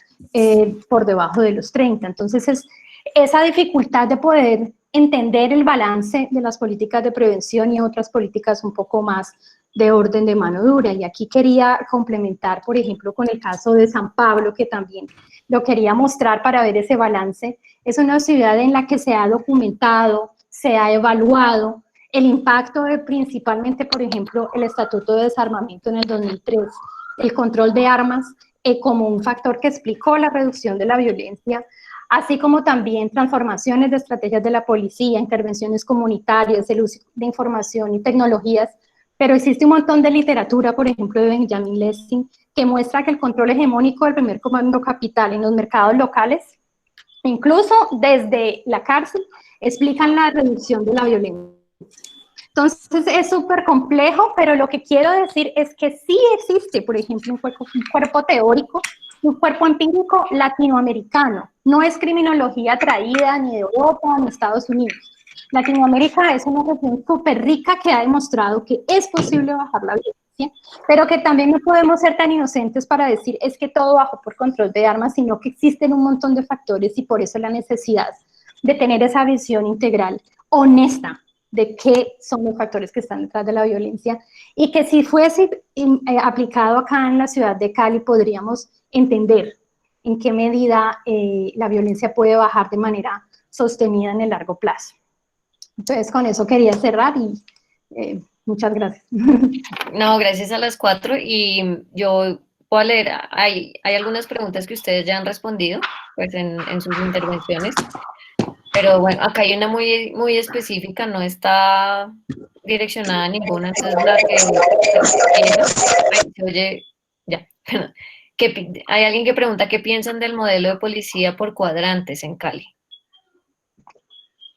por debajo de los 30. Entonces, es esa dificultad de poder entender el balance de las políticas de prevención y otras políticas un poco más de orden de mano dura. Y aquí quería complementar, por ejemplo, con el caso de San Pablo, que también lo quería mostrar para ver ese balance. Es una ciudad en la que se ha documentado, se ha evaluado el impacto de principalmente, por ejemplo, el Estatuto de Desarmamento en el 2003, el control de armas como un factor que explicó la reducción de la violencia, así como también transformaciones de estrategias de la policía, intervenciones comunitarias, el uso de información y tecnologías, pero existe un montón de literatura, por ejemplo, de Benjamin Lessing, que muestra que el control hegemónico del primer comando capital en los mercados locales, incluso desde la cárcel, explican la reducción de la violencia. Entonces es súper complejo, pero lo que quiero decir es que sí existe, por ejemplo, un cuerpo teórico, un cuerpo empírico latinoamericano. No es criminología traída ni de Europa ni de Estados Unidos. Latinoamérica es una región súper rica que ha demostrado que es posible bajar la violencia, pero que también no podemos ser tan inocentes para decir es que todo bajó por control de armas, sino que existen un montón de factores y por eso la necesidad de tener esa visión integral, honesta, de qué son los factores que están detrás de la violencia, y que si fuese aplicado acá en la ciudad de Cali podríamos entender en qué medida la violencia puede bajar de manera sostenida en el largo plazo. Entonces con eso quería cerrar y muchas gracias. No, gracias a las cuatro y yo voy a leer, hay algunas preguntas que ustedes ya han respondido pues en sus intervenciones. Pero bueno, acá hay una muy específica, no está direccionada a ninguna, entonces la que se oye, ya. Hay alguien que pregunta qué piensan del modelo de policía por cuadrantes en Cali.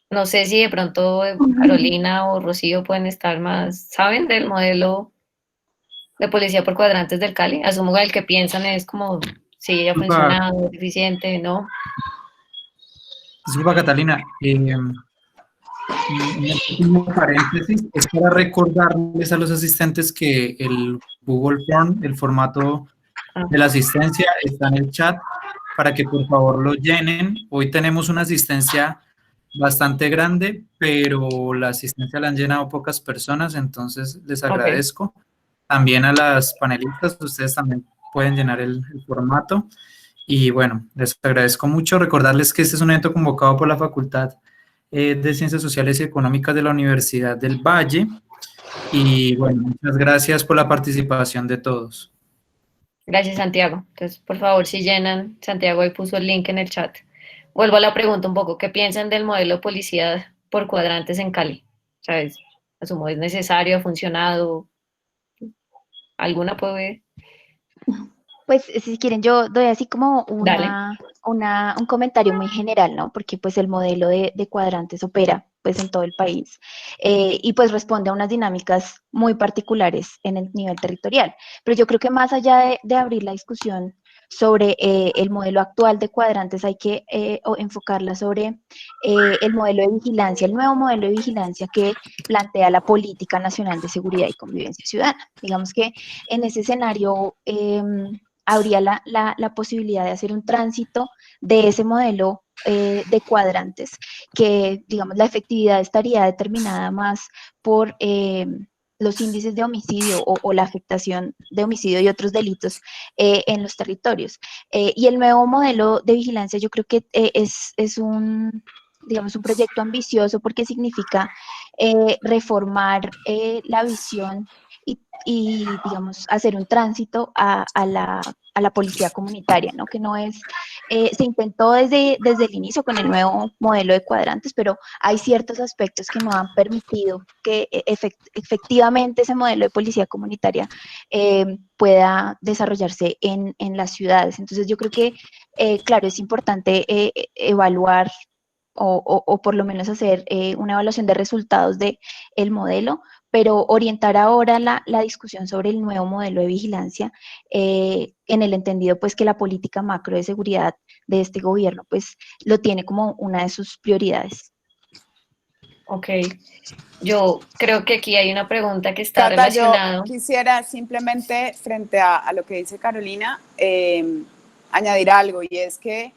No sé si de pronto Carolina o Rocío pueden estar más, ¿saben del modelo de policía por cuadrantes del Cali? Asumo que el que piensan es como si ha funcionado, es eficiente, ¿no? Disculpa, Catalina. Un pequeño paréntesis es para recordarles a los asistentes que el Google Form, el formato de la asistencia, está en el chat para que por favor lo llenen. Hoy tenemos una asistencia bastante grande, pero la asistencia la han llenado pocas personas, entonces les agradezco. También a las panelistas, ustedes también pueden llenar el formato. Y bueno, les agradezco mucho. Recordarles que este es un evento convocado por la Facultad de Ciencias Sociales y Económicas de la Universidad del Valle. Y bueno, muchas gracias por la participación de todos. Gracias, Santiago. Entonces, por favor, si llenan, Santiago ahí puso el link en el chat. Vuelvo a la pregunta un poco, ¿qué piensan del modelo de policía por cuadrantes en Cali? ¿Sabes? Asumo, ¿es necesario? ¿Ha funcionado? ¿Alguna puede? Pues si quieren, yo doy así como un comentario muy general, ¿no? Porque pues el modelo de cuadrantes opera pues en todo el país y pues responde a unas dinámicas muy particulares en el nivel territorial. Pero yo creo que más allá de abrir la discusión sobre el modelo actual de cuadrantes, hay que enfocarla sobre el modelo de vigilancia, el nuevo modelo de vigilancia que plantea la Política Nacional de Seguridad y Convivencia Ciudadana. Digamos que en ese escenario habría la posibilidad de hacer un tránsito de ese modelo de cuadrantes, que digamos la efectividad estaría determinada más por los índices de homicidio o la afectación de homicidio y otros delitos en los territorios. Y el nuevo modelo de vigilancia yo creo que es un, digamos, un proyecto ambicioso porque significa reformar la visión digamos, hacer un tránsito a la policía comunitaria, ¿no? Que no es, se intentó desde el inicio con el nuevo modelo de cuadrantes, pero hay ciertos aspectos que no han permitido que efectivamente ese modelo de policía comunitaria pueda desarrollarse en las ciudades. Entonces yo creo que, claro, es importante evaluar o por lo menos hacer una evaluación de resultados del modelo, pero orientar ahora la discusión sobre el nuevo modelo de vigilancia en el entendido pues que la política macro de seguridad de este gobierno pues lo tiene como una de sus prioridades. Ok, yo creo que aquí hay una pregunta que está Cata, yo relacionada. quisiera simplemente, frente a lo que dice Carolina, añadir algo, y es que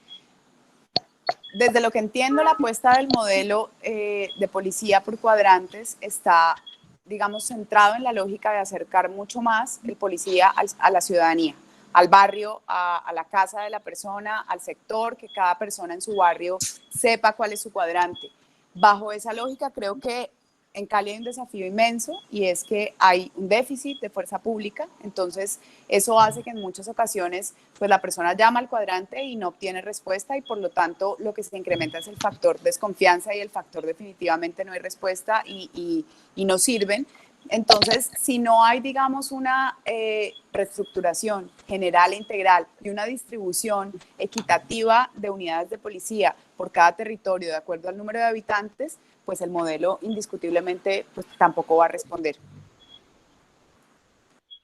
desde lo que entiendo, la apuesta del modelo de policía por cuadrantes está, digamos, centrado en la lógica de acercar mucho más el policía a la ciudadanía, al barrio, a la casa de la persona, al sector, que cada persona en su barrio sepa cuál es su cuadrante. Bajo esa lógica, creo que en Cali hay un desafío inmenso, y es que hay un déficit de fuerza pública. Entonces eso hace que en muchas ocasiones pues la persona llama al cuadrante y no obtiene respuesta, y por lo tanto lo que se incrementa es el factor desconfianza y el factor definitivamente no hay respuesta y no sirven. Entonces, si no hay, digamos, una reestructuración general e integral y una distribución equitativa de unidades de policía por cada territorio de acuerdo al número de habitantes, pues el modelo indiscutiblemente pues, tampoco va a responder.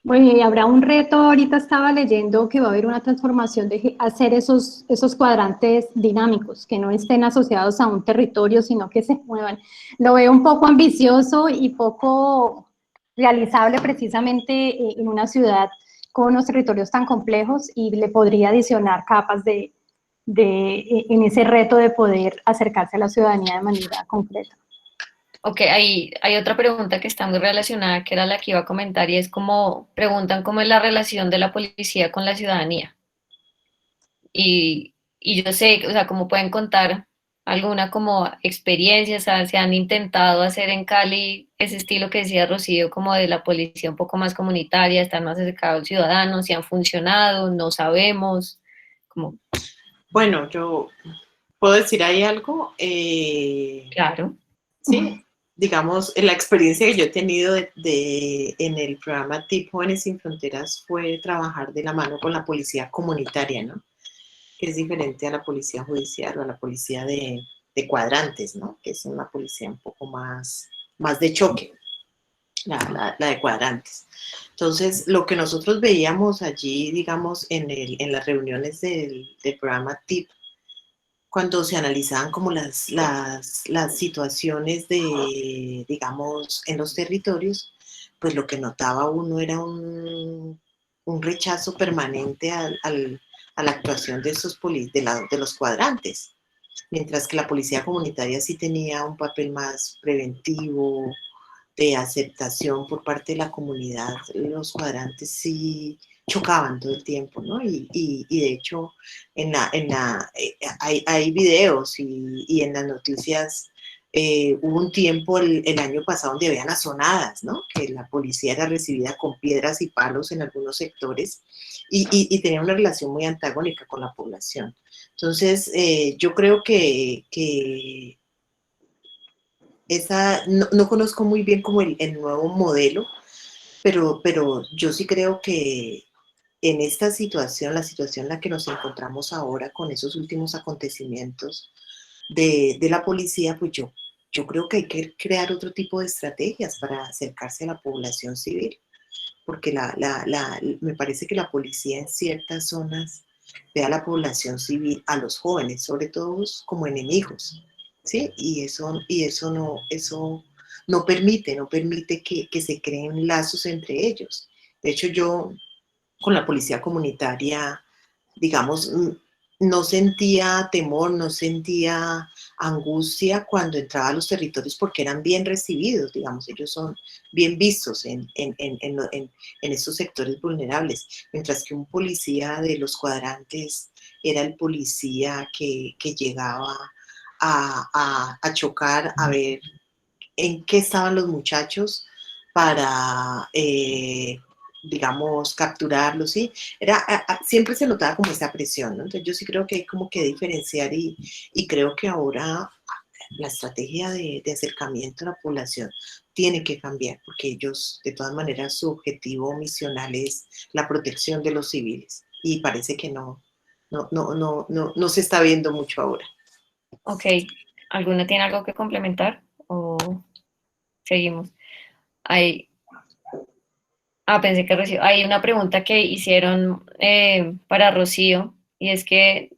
Bueno, y habrá un reto, ahorita estaba leyendo que va a haber una transformación de hacer esos cuadrantes dinámicos, que no estén asociados a un territorio, sino que se muevan. Lo veo un poco ambicioso y poco realizable precisamente en una ciudad con unos territorios tan complejos, y le podría adicionar capas en ese reto de poder acercarse a la ciudadanía de manera concreta. Ok, hay otra pregunta que está muy relacionada, que era la que iba a comentar, y es como, preguntan cómo es la relación de la policía con la ciudadanía. Y yo sé, o sea, cómo pueden contar alguna como experiencia, o sea, se han intentado hacer en Cali ese estilo que decía Rocío, como de la policía un poco más comunitaria, estar más acercado al ciudadano, si han funcionado, no sabemos, como... Bueno, yo puedo decir ahí algo. Claro. Sí, digamos, la experiencia que yo he tenido en el programa TIP Jóvenes Sin Fronteras fue trabajar de la mano con la policía comunitaria, ¿no? Que es diferente a la policía judicial o a la policía de cuadrantes, ¿no? Que es una policía un poco más de choque, la de cuadrantes. Entonces, lo que nosotros veíamos allí, digamos, en las reuniones del programa TIP, cuando se analizaban como las situaciones digamos, en los territorios, pues lo que notaba uno era un rechazo permanente a la actuación de de los cuadrantes, mientras que la policía comunitaria sí tenía un papel más preventivo, de aceptación por parte de la comunidad. Los cuadrantes sí chocaban todo el tiempo, ¿no? Y de hecho, hay videos y en las noticias hubo un tiempo el año pasado donde habían azonadas, ¿no? Que la policía era recibida con piedras y palos en algunos sectores y tenía una relación muy antagónica con la población. Entonces, yo creo que no conozco muy bien como el nuevo modelo, pero yo sí creo que en esta situación, la situación en la que nos encontramos ahora con esos últimos acontecimientos de la policía, pues yo creo que hay que crear otro tipo de estrategias para acercarse a la población civil, porque me parece que la policía en ciertas zonas ve a la población civil, a los jóvenes, sobre todo como enemigos, ¿sí? Eso no permite que se creen lazos entre ellos. De hecho, yo con la policía comunitaria, digamos, no sentía temor, no sentía angustia cuando entraba a los territorios porque eran bien recibidos, digamos, ellos son bien vistos en esos sectores vulnerables, mientras que un policía de los cuadrantes era el policía que llegaba a chocar, a ver en qué estaban los muchachos, para digamos, capturarlos, ¿sí? Siempre se notaba como esa presión, ¿no? Entonces yo sí creo que hay como que diferenciar y creo que ahora la estrategia de acercamiento a la población tiene que cambiar, porque ellos, de todas maneras, su objetivo misional es la protección de los civiles y parece que no se está viendo mucho ahora. Ok, ¿alguna tiene algo que complementar o seguimos? Hay, pensé que Rocío, hay una pregunta que hicieron para Rocío y es que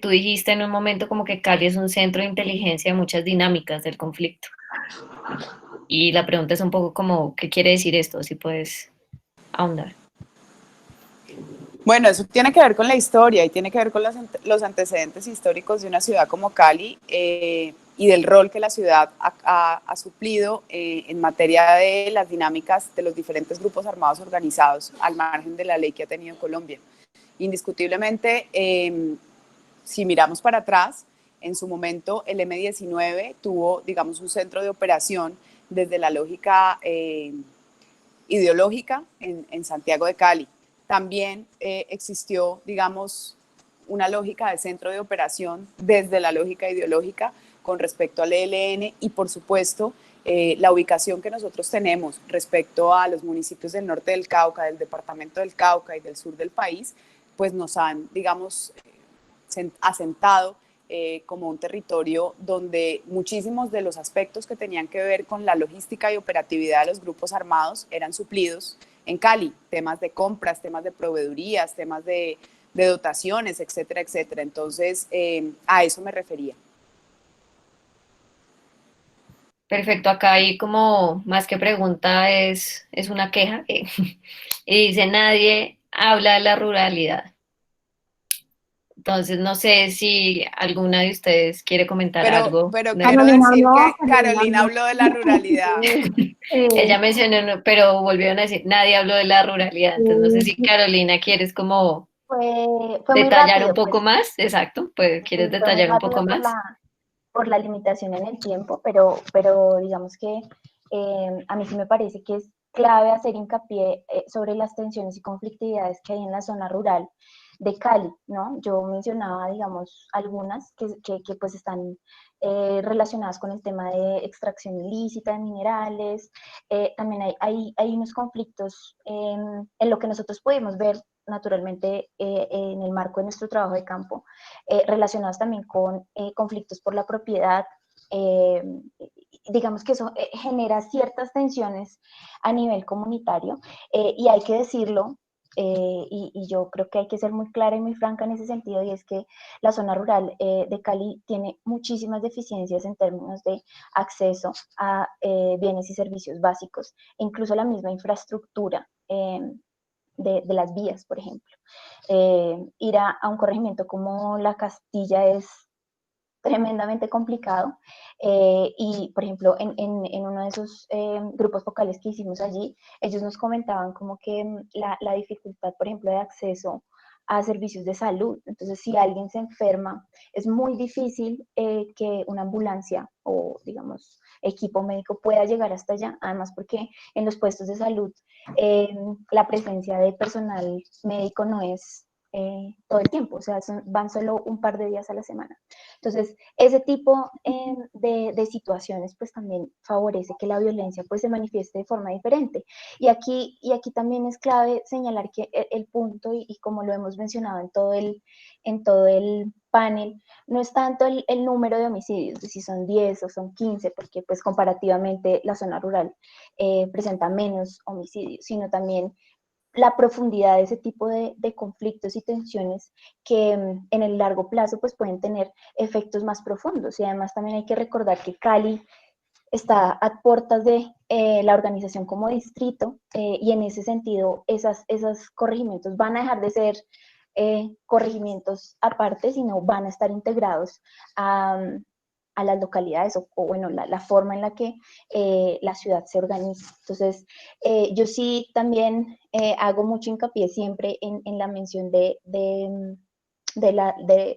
tú dijiste en un momento como que Cali es un centro de inteligencia de muchas dinámicas del conflicto. Y la pregunta es un poco como, ¿qué quiere decir esto? Si puedes ahondar. Bueno, eso tiene que ver con la historia y tiene que ver con los antecedentes históricos de una ciudad como Cali y del rol que la ciudad ha suplido en materia de las dinámicas de los diferentes grupos armados organizados al margen de la ley que ha tenido Colombia. Indiscutiblemente, si miramos para atrás, en su momento el M-19 tuvo, digamos, un centro de operación desde la lógica ideológica en Santiago de Cali. También existió, digamos, una lógica de centro de operación desde la lógica ideológica con respecto al ELN y, por supuesto, la ubicación que nosotros tenemos respecto a los municipios del norte del Cauca, del departamento del Cauca y del sur del país, pues nos han, digamos, asentado como un territorio donde muchísimos de los aspectos que tenían que ver con la logística y operatividad de los grupos armados eran suplidos en Cali, temas de compras, temas de proveedurías, temas de dotaciones, etcétera, etcétera. Entonces, a eso me refería. Perfecto, acá hay como más que pregunta es una queja y dice nadie habla de la ruralidad. Entonces no sé si alguna de ustedes quiere comentar algo. Pero quiero Carolina decir habló, que Carolina habló de la ruralidad. Ella mencionó, pero volvieron a decir, nadie habló de la ruralidad. Entonces no sé si Carolina quieres como Fue muy detallar un rápido, poco pues más. Exacto, pues quieres sí, fue muy detallar un poco rápido más. por la limitación en el tiempo, digamos que a mí sí me parece que es clave hacer hincapié sobre las tensiones y conflictividades que hay en la zona rural de Cali, ¿no? Yo mencionaba, digamos, algunas que pues están relacionadas con el tema de extracción ilícita de minerales, también hay unos conflictos en lo que nosotros pudimos ver naturalmente en el marco de nuestro trabajo de campo, relacionados también con conflictos por la propiedad. Digamos que eso genera ciertas tensiones a nivel comunitario y hay que decirlo, y yo creo que hay que ser muy clara y muy franca en ese sentido, y es que la zona rural de Cali tiene muchísimas deficiencias en términos de acceso a bienes y servicios básicos, e incluso la misma infraestructura de las vías, por ejemplo. Ir a un corregimiento como La Castilla es tremendamente complicado y por ejemplo en uno de esos grupos focales que hicimos allí, ellos nos comentaban como que la dificultad, por ejemplo, de acceso a servicios de salud. Entonces, si alguien se enferma, es muy difícil que una ambulancia o, digamos, equipo médico pueda llegar hasta allá, además porque en los puestos de salud la presencia de personal médico no es todo el tiempo, o sea, van solo un par de días a la semana. Entonces, ese tipo de situaciones pues también favorece que la violencia pues se manifieste de forma diferente. Y aquí también es clave señalar que el punto, y como lo hemos mencionado en todo el panel, no es tanto el número de homicidios, si son 10 o son 15, porque pues comparativamente la zona rural presenta menos homicidios, sino también la profundidad de ese tipo de conflictos y tensiones que en el largo plazo pues pueden tener efectos más profundos. Y además también hay que recordar que Cali está a puertas de la organización como distrito y en ese sentido esos corregimientos van a dejar de ser corregimientos aparte, sino van a estar integrados a las localidades o bueno, la forma en la que la ciudad se organiza. Entonces, yo sí también hago mucho hincapié siempre en la mención de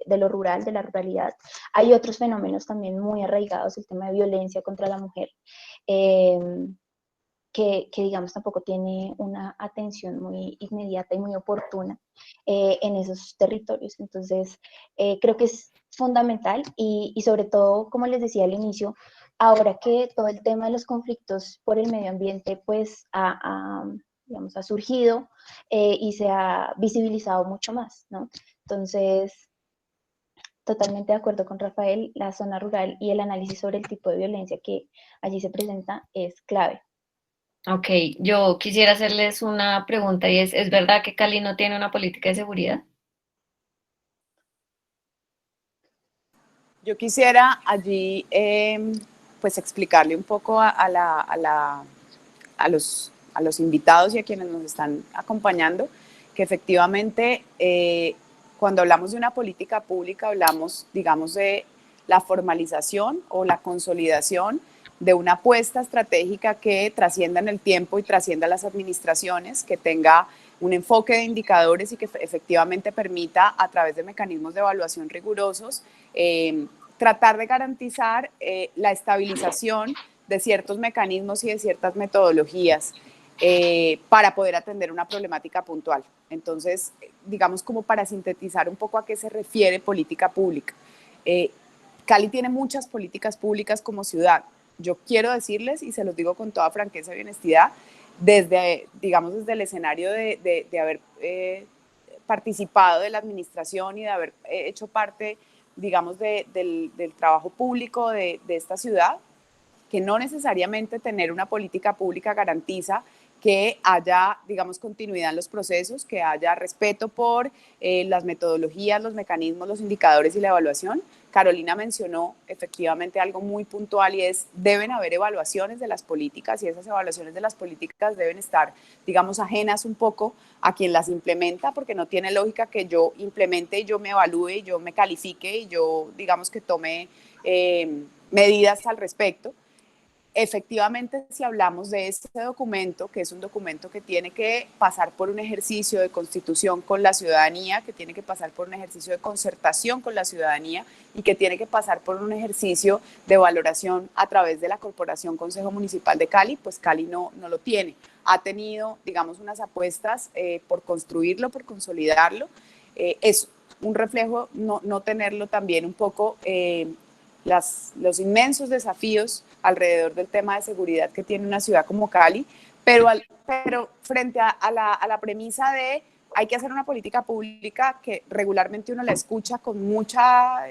lo rural, de la ruralidad. Hay otros fenómenos también muy arraigados, el tema de violencia contra la mujer. que digamos tampoco tiene una atención muy inmediata y muy oportuna en esos territorios. Entonces, creo que es fundamental y sobre todo, como les decía al inicio, ahora que todo el tema de los conflictos por el medio ambiente pues digamos, ha surgido y se ha visibilizado mucho más, ¿no? Entonces, totalmente de acuerdo con Rafael, la zona rural y el análisis sobre el tipo de violencia que allí se presenta es clave. Ok, yo quisiera hacerles una pregunta y ¿es verdad que Cali no tiene una política de seguridad? Yo quisiera allí pues explicarle un poco a los invitados y a quienes nos están acompañando que efectivamente cuando hablamos de una política pública hablamos, digamos, de la formalización o la consolidación de una apuesta estratégica que trascienda en el tiempo y trascienda las administraciones, que tenga un enfoque de indicadores y que efectivamente permita, a través de mecanismos de evaluación rigurosos, tratar de garantizar la estabilización de ciertos mecanismos y de ciertas metodologías para poder atender una problemática puntual. Entonces, digamos como para sintetizar un poco a qué se refiere política pública. Cali tiene muchas políticas públicas como ciudad. Yo quiero decirles, y se los digo con toda franqueza y honestidad, desde, digamos, desde el escenario de haber participado de la administración y de haber hecho parte, digamos, del trabajo público de esta ciudad, que no necesariamente tener una política pública garantiza que haya, digamos, continuidad en los procesos, que haya respeto por las metodologías, los mecanismos, los indicadores y la evaluación. Carolina mencionó efectivamente algo muy puntual y es, deben haber evaluaciones de las políticas y esas evaluaciones de las políticas deben estar, digamos, ajenas un poco a quien las implementa, porque no tiene lógica que yo implemente y yo me evalúe y yo me califique y yo, digamos, que tome medidas al respecto. Efectivamente, si hablamos de este documento, que es un documento que tiene que pasar por un ejercicio de constitución con la ciudadanía, que tiene que pasar por un ejercicio de concertación con la ciudadanía y que tiene que pasar por un ejercicio de valoración a través de la Corporación Consejo Municipal de Cali, pues Cali no lo tiene. Ha tenido, digamos, unas apuestas por construirlo, por consolidarlo. Es un reflejo no tenerlo también un poco los inmensos desafíos alrededor del tema de seguridad que tiene una ciudad como Cali, pero frente a la premisa de hay que hacer una política pública que regularmente uno la escucha con mucha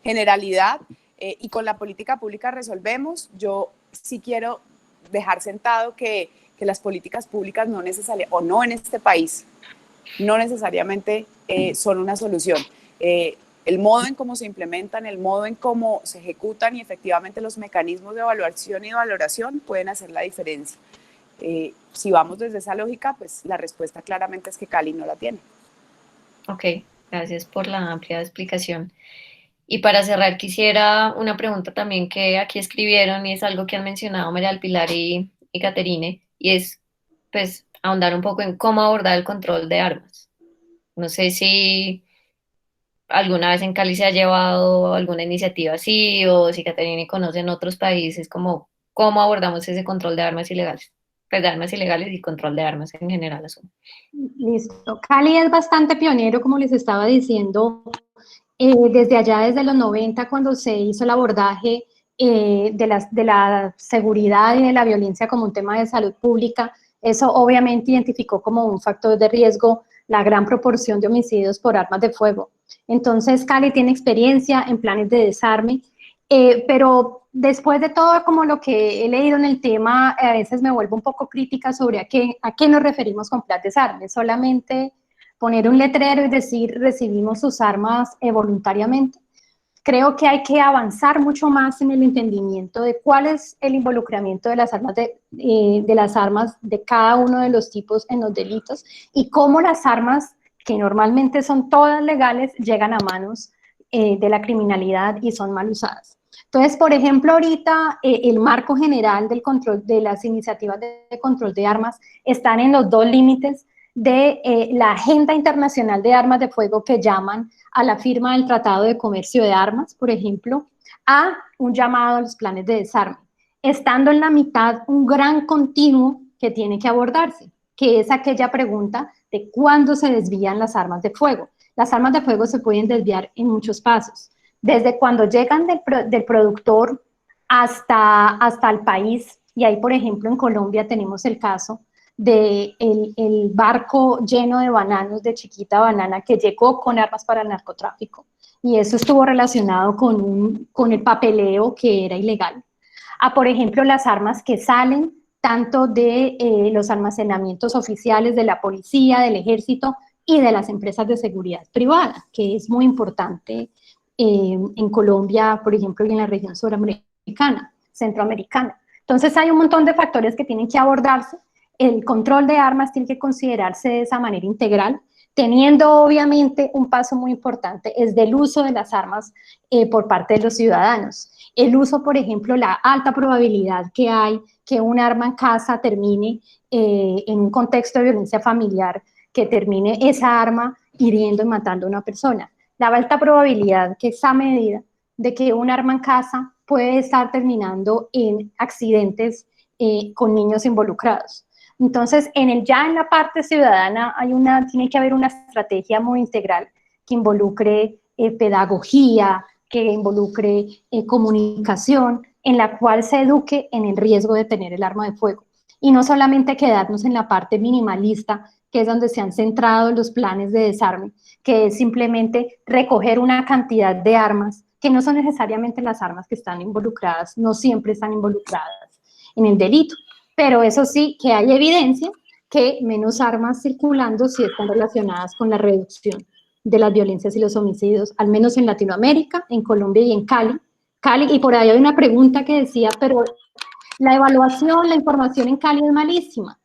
generalidad y con la política pública resolvemos, yo sí quiero dejar sentado que las políticas públicas no necesariamente, o no en este país, no necesariamente son una solución. El modo en cómo se implementan, el modo en cómo se ejecutan y efectivamente los mecanismos de evaluación y valoración pueden hacer la diferencia. Si vamos desde esa lógica, pues la respuesta claramente es que Cali no la tiene. Ok, gracias por la amplia explicación. Y para cerrar, quisiera una pregunta también que aquí escribieron y es algo que han mencionado María del Pilar y Caterine, y es pues ahondar un poco en cómo abordar el control de armas. No sé si alguna vez en Cali se ha llevado alguna iniciativa así o si Caterine conoce en otros países como cómo abordamos ese control de armas ilegales. Pues de armas ilegales y control de armas en general. Asumo. Listo. Cali es bastante pionero, como les estaba diciendo, desde allá, desde los 90, cuando se hizo el abordaje de la seguridad y de la violencia como un tema de salud pública. Eso obviamente identificó como un factor de riesgo la gran proporción de homicidios por armas de fuego. Entonces, Cali tiene experiencia en planes de desarme, pero después de todo como lo que he leído en el tema, a veces me vuelvo un poco crítica sobre a qué nos referimos con plan de desarme. Solamente poner un letrero y decir recibimos sus armas voluntariamente. Creo que hay que avanzar mucho más en el entendimiento de cuál es el involucramiento de las armas de cada uno de los tipos en los delitos y cómo las armas, que normalmente son todas legales, llegan a manos de la criminalidad y son mal usadas. Entonces, por ejemplo, ahorita el marco general del control de las iniciativas de control de armas están en los dos límites de la Agenda Internacional de Armas de Fuego, que llaman a la firma del Tratado de Comercio de Armas, por ejemplo, a un llamado a los planes de desarme. estando en la mitad un gran continuo que tiene que abordarse, que es aquella pregunta de cuándo se desvían las armas de fuego. Las armas de fuego se pueden desviar en muchos pasos, desde cuando llegan del productor hasta el país, y ahí, por ejemplo, en Colombia tenemos el caso de el barco lleno de bananos de Chiquita Banana que llegó con armas para el narcotráfico, y eso estuvo relacionado con el papeleo que era ilegal. A, por ejemplo, las armas que salen tanto de los almacenamientos oficiales de la policía, del ejército y de las empresas de seguridad privada, que es muy importante en Colombia, por ejemplo, y en la región suramericana, centroamericana. Entonces hay un montón de factores que tienen que abordarse. El control de armas tiene que considerarse de esa manera integral, teniendo obviamente un paso muy importante, es del uso de las armas por parte de los ciudadanos. El uso, por ejemplo, la alta probabilidad que hay que un arma en casa termine en un contexto de violencia familiar, que termine esa arma hiriendo y matando a una persona. La alta probabilidad que esa medida de que un arma en casa puede estar terminando en accidentes con niños involucrados. Entonces, ya en la parte ciudadana tiene que haber una estrategia muy integral que involucre pedagogía, que involucre comunicación, en la cual se eduque en el riesgo de tener el arma de fuego. Y no solamente quedarnos en la parte minimalista, que es donde se han centrado los planes de desarme, que es simplemente recoger una cantidad de armas, que no son necesariamente las armas que están involucradas, no siempre están involucradas en el delito. Pero eso sí, que hay evidencia que menos armas circulando sí están relacionadas con la reducción de las violencias y los homicidios, al menos en Latinoamérica, en Colombia y en Cali. Y por ahí hay una pregunta que decía, pero la evaluación, la información en Cali es malísima.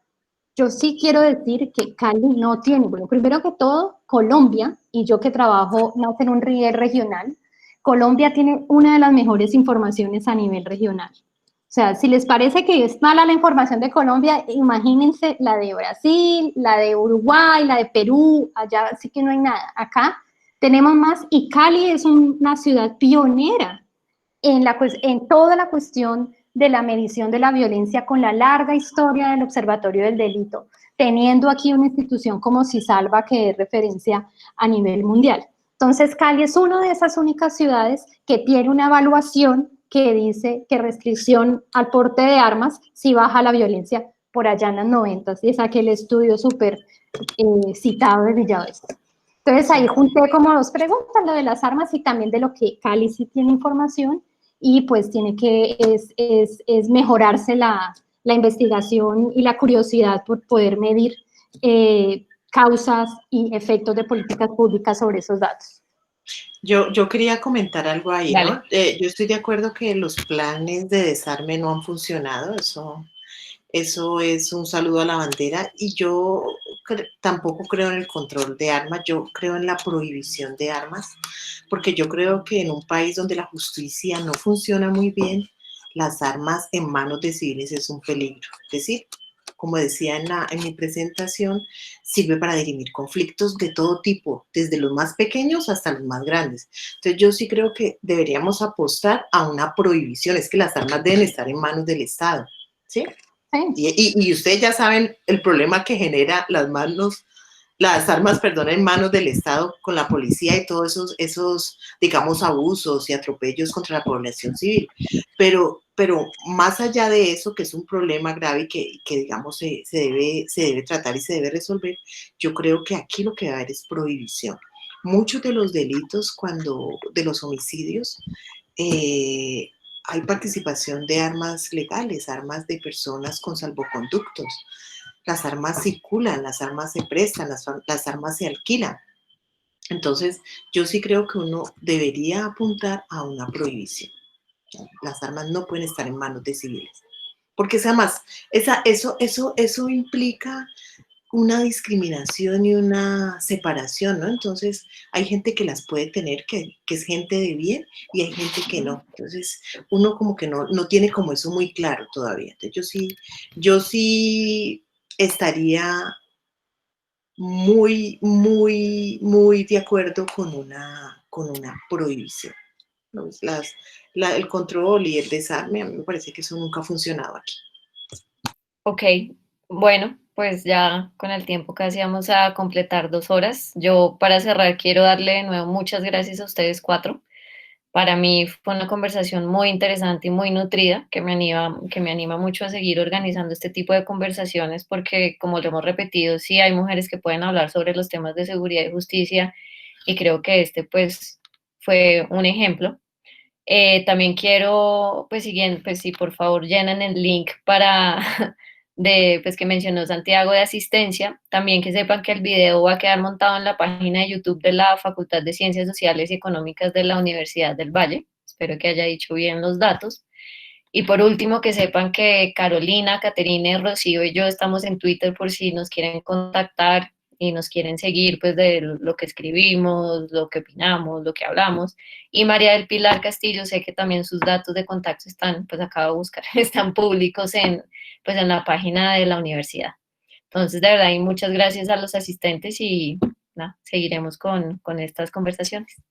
Yo sí quiero decir que Cali no tiene, bueno, primero que todo, Colombia, y yo que trabajo más en un riel regional, Colombia tiene una de las mejores informaciones a nivel regional. O sea, si les parece que es mala la información de Colombia, imagínense la de Brasil, la de Uruguay, la de Perú, allá sí que no hay nada. Acá tenemos más, y Cali es una ciudad pionera en toda la cuestión de la medición de la violencia, con la larga historia del Observatorio del Delito, teniendo aquí una institución como CISALVA que es referencia a nivel mundial. Entonces, Cali es una de esas únicas ciudades que tiene una evaluación que dice que restricción al porte de armas sí baja la violencia por allá en las 90, y es aquel estudio súper citado de Villavesta. Entonces ahí junté como dos preguntas, lo de las armas y también de lo que Cali sí tiene información, y pues tiene que mejorarse la investigación y la curiosidad por poder medir causas y efectos de políticas públicas sobre esos datos. Yo quería comentar algo ahí, Dale. ¿no? Yo estoy de acuerdo que los planes de desarme no han funcionado, eso es un saludo a la bandera, y yo tampoco creo en el control de armas, yo creo en la prohibición de armas, porque yo creo que en un país donde la justicia no funciona muy bien, las armas en manos de civiles es un peligro. Es decir, como decía en mi presentación, sirve para dirimir conflictos de todo tipo, desde los más pequeños hasta los más grandes. Entonces yo sí creo que deberíamos apostar a una prohibición, es que las armas deben estar en manos del Estado, ¿sí? Y ustedes ya saben el problema que genera las armas, en manos del Estado con la policía y todos esos, digamos, abusos y atropellos contra la población civil. Pero más allá de eso, que es un problema grave y que digamos, se debe tratar y se debe resolver, yo creo que aquí lo que va a haber es prohibición. Muchos de los delitos, de los homicidios, hay participación de armas legales, armas de personas con salvoconductos. Las armas circulan, las armas se prestan, las armas se alquilan. Entonces, yo sí creo que uno debería apuntar a una prohibición. Las armas no pueden estar en manos de civiles. Porque eso implica una discriminación y una separación, ¿no? Entonces, hay gente que las puede tener, que es gente de bien, y hay gente que no. Entonces, uno como que no tiene como eso muy claro todavía. Entonces, yo sí estaría muy, muy, muy de acuerdo con una prohibición. el control y el desarme, a mí me parece que eso nunca ha funcionado aquí. Ok, bueno, pues ya con el tiempo casi vamos a completar 2 horas. Yo para cerrar quiero darle de nuevo muchas gracias a ustedes 4. Para mí fue una conversación muy interesante y muy nutrida que me anima mucho a seguir organizando este tipo de conversaciones porque, como lo hemos repetido, sí hay mujeres que pueden hablar sobre los temas de seguridad y justicia y creo que este pues fue un ejemplo. También quiero, pues siguiendo, pues si por favor llenan el link para, pues que mencionó Santiago de asistencia, también que sepan que el video va a quedar montado en la página de YouTube de la Facultad de Ciencias Sociales y Económicas de la Universidad del Valle. Espero que haya dicho bien los datos. Y por último, que sepan que Carolina, Caterina, Rocío y yo estamos en Twitter por si nos quieren contactar y nos quieren seguir, pues de lo que escribimos, lo que opinamos, lo que hablamos. Y María del Pilar Castillo, sé que también sus datos de contacto están, pues acabo de buscar, están públicos pues en la página de la universidad. Entonces, de verdad, y muchas gracias a los asistentes y nada, seguiremos con estas conversaciones.